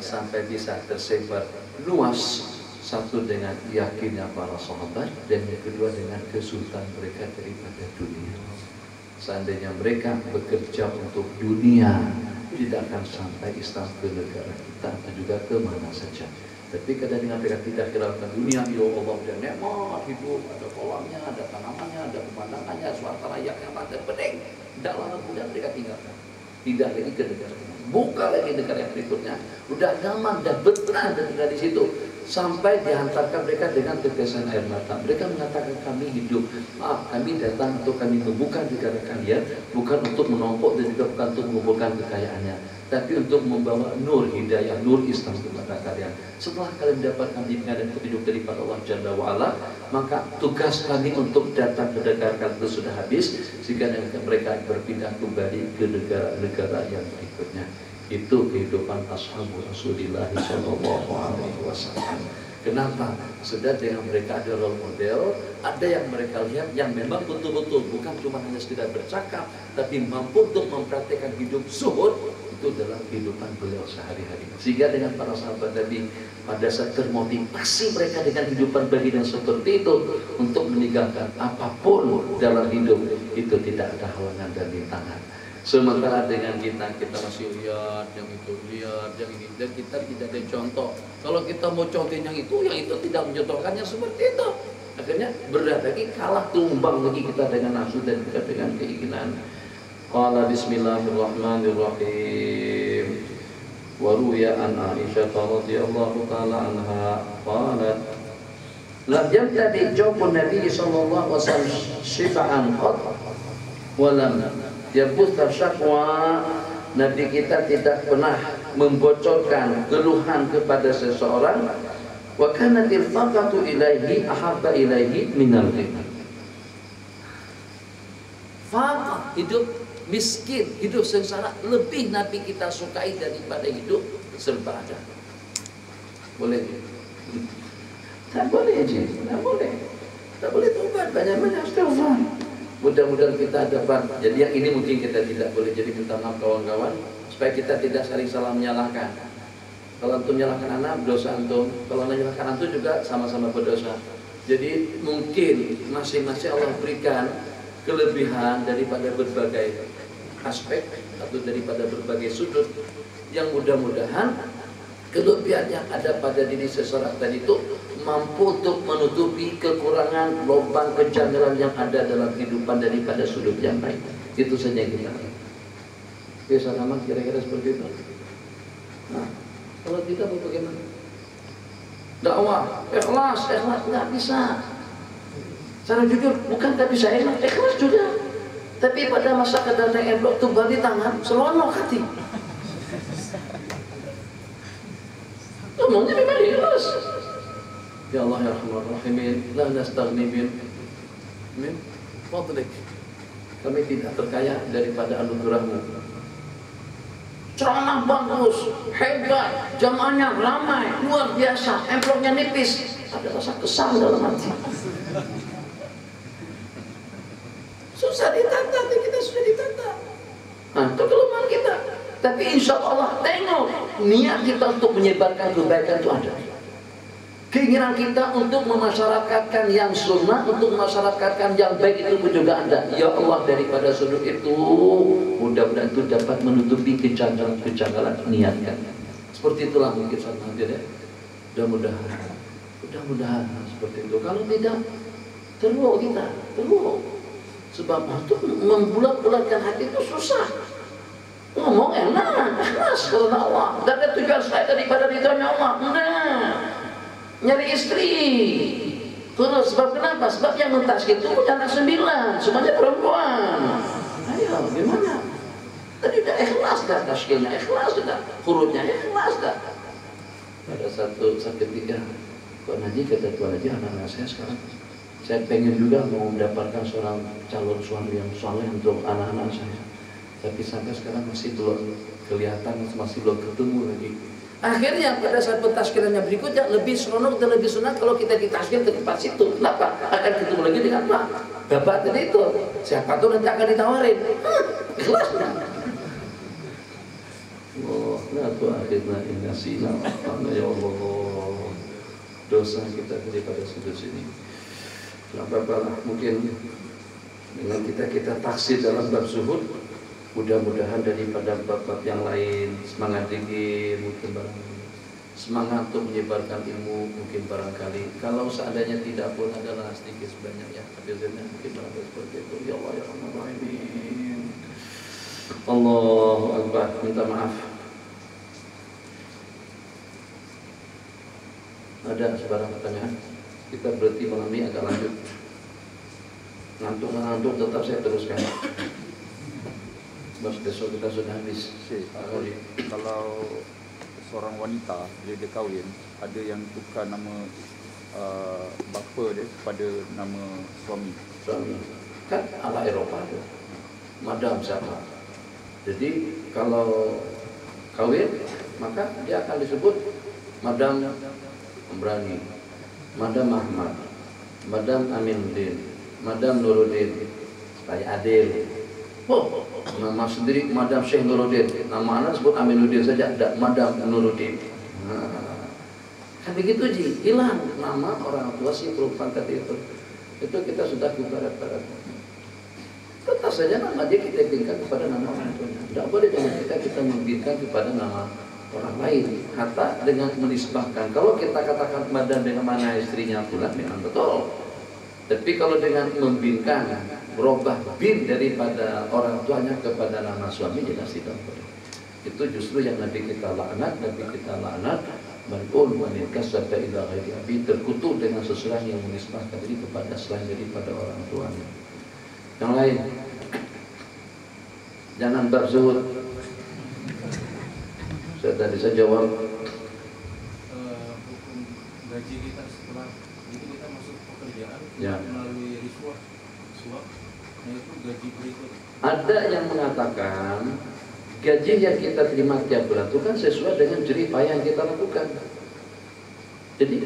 sampai bisa tersebar luas. Satu dengan yakinnya para sahabat, dan yang kedua dengan kesulitan mereka daripada dunia. Seandainya mereka bekerja untuk dunia, tidak akan sampai Islam ke negara kita atau juga ke mana saja. Tapi kadang-kadang mereka tidak hiraukan dunia, ya Allah, ada nikmat hidup, ada kolamnya, ada tanamannya, ada pemandangannya, suara rakyat yang ada bening. Tidak lama kemudian mereka tinggalkan. Tidak lagi ke negara kita. Buka lagi negara yang berikutnya. Udah nyaman dan betah dan tinggal di situ. Sampai dihantarkan mereka dengan tetesan air mata. Mereka mengatakan kami hidup, maaf, kami datang untuk kami membuka negara kalian, bukan untuk menompok dan juga bukan untuk mengumpulkan kekayaannya, tapi untuk membawa nur hidayah, nur Islam kepada kalian. Setelah kalian mendapatkan bimbingan dan petunjuk daripada Allah Jalla wa'ala, maka tugas kami untuk datang ke negara kalian itu sudah habis, sehingga mereka berpindah kembali ke negara-negara yang berikutnya. Itu kehidupan ashabu Rasulullah SAW. Kenapa? Sudah dengan mereka ada role model, ada yang mereka lihat yang memang betul-betul bukan cuma hanya sekedar bercakap, tapi mampu untuk mempraktikkan hidup zuhud itu dalam kehidupan beliau sehari-hari. Sehingga dengan para sahabat tadi pada saat termotivasi mereka dengan kehidupan baginda seperti itu untuk meninggalkan apapun dalam hidup itu tidak ada halangan dan rintangan. Sementara dengan kita masih lihat yang itu, lihat yang ini, dan kita tidak ada contoh. Kalau kita mau contohin yang itu tidak mencontohkannya seperti itu. Akhirnya berat lagi, kalah tumbang lagi kita dengan nafsu dan kita dengan keinginan. Qala bismillahirrahmanirrahim. Wa ruya an Aisyah radhiyallahu ta'ala anha qalat lam yabtadi jawbun Nabi sallallahu alaihi wasallam shifa'an qat wa lam yabutha syakwa. Nabi kita tidak pernah membocorkan keluhan kepada seseorang. Wa kanatil faqatu ilaihi ahabba ilaihi minal ghina. Faqat, hidup miskin, hidup sengsara lebih Nabi kita sukai daripada hidup serba ada. Boleh? Tak boleh je, tak boleh. Tak boleh tobat, banyak-banyak istighfar. Mudah-mudahan kita dapat. Jadi yang ini mungkin kita tidak boleh. Jadi minta maaf kawan-kawan supaya kita tidak saling salah menyalahkan. Kalau antum menyalahkan anak, dosa antum. Kalau menyalahkan antum juga sama-sama berdosa. Jadi mungkin masing-masing Allah berikan kelebihan daripada berbagai aspek atau daripada berbagai sudut, yang mudah-mudahan kelebihan yang ada pada diri seseorang tadi itu mampu untuk menutupi kekurangan, lubang, kejanggalan yang ada dalam kehidupan daripada sudut yang lain. Itu saja yang kita lihat. Biasa nama kira-kira seperti itu. Nah, kalau kita mau bagaimana? Dakwah, ikhlas nggak bisa. Cara jujur bukan tak bisa ikhlas juga. Tapi pada masa kedatang emblok tuh balik tangan, selonok hati. Ngomongnya memang ikhlas. Ya Allah ya Rahman Rahimin, la nastaghni min fadlik. Kami tidak terkaya daripada anugerahmu. Ceramah bagus, hebat, jamaahnya ramai, luar biasa, emploknya nipis. Ada rasa kesal dalam hati. Susah ditata, kita sudah ditata. Nah, itu kelemahan kita. Tapi insya Allah tengok niat kita untuk menyebarkan kebaikan itu ada. Keinginan kita untuk memasyarakatkan yang sunnah, untuk memasyarakatkan yang baik itu pun juga ada. Ya Allah, daripada sudut itu mudah-mudahan itu dapat menutupi kejanggalan niatnya. Seperti itulah mungkin saat nanti ya. Mudah-mudahan seperti itu. Kalau tidak, terluak kita, terluak. Sebab itu membulat-bulatkan hati itu susah. Ngomong enak, ikhlas karena Allah. Dan ada tujuan saya daripada ridhonya Allah. Nah, nyari istri. Terus sebab kenapa? Sebab yang mentaskin itu punya anak 9, semuanya perempuan. Ayo, gimana? Tadi udah ikhlas dah, taskinnya ikhlas dah, hurufnya ikhlas dah. Ada satu ketika Tuan Haji, kata Tuan Haji, anak-anak saya sekarang saya pengen juga mau mendapatkan seorang calon suami yang soleh untuk anak-anak saya, tapi sampai sekarang masih belum kelihatan, masih belum ketemu lagi. Akhirnya pada saat pentaskirannya berikutnya lebih seronok dan lebih senang kalau kita ditaskir ke tempat situ. Kenapa? Akan ketemu lagi dengan Pak Bapak tadi itu. Siapa tuh nanti akan ditawarin. Ikhlas kan? Oh, nah tuh akhirnya ingasina. Ya Allah, dosa kita daripada sudut sini. Nah, Bapak mungkin dengan kita taksir dalam bab zuhud, mudah-mudahan daripada bab-bab yang lain semangat dikit, mungkin barangkali semangat untuk menyebarkan ilmu, mungkin barangkali kalau seandainya tidak pun adalah sedikit sebanyak ya, tapi sebenarnya mungkin barangkali seperti itu. Ya Allah ya Rahman. Allahu Akbar. Minta maaf. Ada sebarang pertanyaan? Kita berarti malam ini agak lanjut. Ngantuk tetap saya teruskan. Mas, besok kita sudah habis. Kalau seorang wanita bila dia kahwin, ada yang tukar nama bapa dia pada nama suami. Kan ala Eropa tu, madam siapa. Jadi kalau kahwin maka dia akan disebut Madam Pemberani, Madam Ahmad, Madam Aminuddin, Madam Nuruddin, supaya adil. Oh, nama sendiri Madam Syekh Nuruddin, nama anak sebut Aminuddin saja, ada Madam Nuruddin. Nah, kan begitu Ji, hilang nama orang tua si perempuan tadi itu. Itu kita sudah ibarat-ibarat. Tetap saja nama dia kita berikan kepada nama orang tuanya. Tidak boleh dengan kita memberikan kepada nama orang lain. Kata dengan menisbahkan. Kalau kita katakan Madam dengan mana istrinya bulan memang betul. Tapi kalau dengan membinkan, berubah bin daripada orang tuanya kepada nama suami, jelas tidak boleh. Itu justru yang Nabi kita laknat, mal'un wa min kasaba ila ghairi abi, terkutuk dengan seseorang yang menisbahkan diri kepada selain daripada orang tuanya. Yang lain, jangan bab zuhud. Saya jawab. Hukum gaji kita setelah itu kita masuk pekerjaan Ya. melalui riswah, suap, nah itu gaji berikut. Ada yang mengatakan gaji yang kita terima tiap bulan itu kan sesuai dengan jerih payah yang kita lakukan. Jadi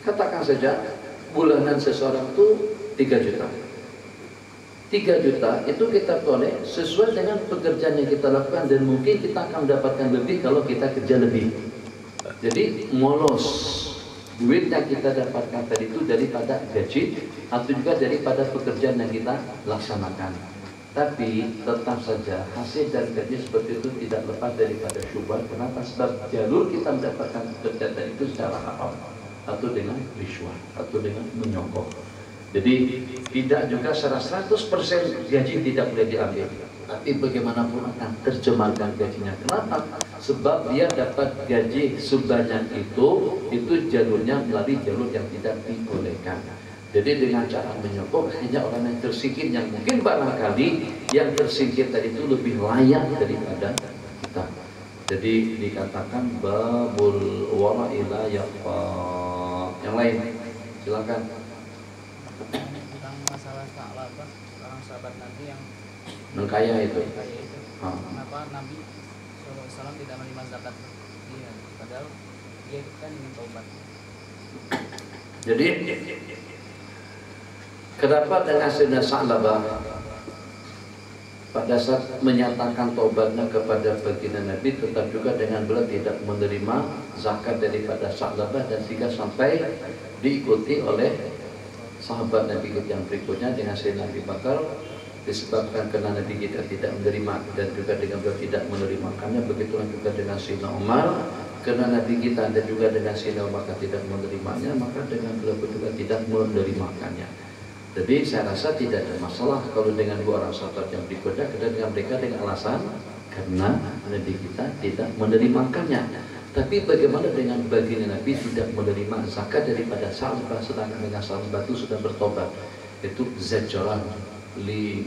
katakan saja bulanan seseorang itu 3 juta. 3 juta itu kita boleh sesuai dengan pekerjaan yang kita lakukan, dan mungkin kita akan mendapatkan lebih kalau kita kerja lebih. Jadi molos duit yang kita dapatkan tadi itu daripada gaji atau juga daripada pekerjaan yang kita laksanakan. Tapi tetap saja hasil dari gaji seperti itu tidak lepas daripada syubhat. Kenapa? Sebab jalur kita mendapatkan pekerjaan itu secara haram atau dengan riswah atau dengan menyokong. Jadi tidak juga secara 100% gaji tidak boleh diambil. Tapi bagaimanapun akan terjemahkan gajinya. Kenapa? Sebab dia dapat gaji sebanyak itu jalurnya melalui jalur yang tidak dibolehkan. Jadi dengan cara menyokong hanya orang yang tersingkir, yang mungkin barangkali yang tersingkir tadi itu lebih layak daripada kita. Jadi dikatakan babul wara'ila yaqa. Yang lain silakan. Tentang masalah sahabat, orang sahabat Nabi yang Kaya itu. Kenapa Nabi SAW tidak menerima zakat dia, padahal dia kan ingin taubat. Jadi kenapa dengan Sayyidina Sa'labah pada saat menyatakan taubatnya kepada baginda Nabi, tetap juga dengan beliau tidak menerima zakat daripada Sa'labah, dan sehingga sampai diikuti oleh sahabat Nabi yang berikutnya dengan Sayyidina Abu Bakar, disebabkan karena Nabi kita tidak menerima dan juga dengan beliau tidak menerimakannya. Begitulah juga dengan Sayyidina Umar, karena Nabi kita dan juga dengan Sayyidina Abu Bakar tidak menerimanya, maka dengan beliau juga tidak menerimakannya. Jadi saya rasa tidak ada masalah kalau dengan dua orang sahabat yang berikutnya dengan mereka dengan alasan karena Nabi kita tidak menerimakannya. Tapi bagaimana dengan baginda Nabi tidak menerima zakat daripada sahabat sedangkan dengan sahabat itu sudah bertobat? Itu zajaran li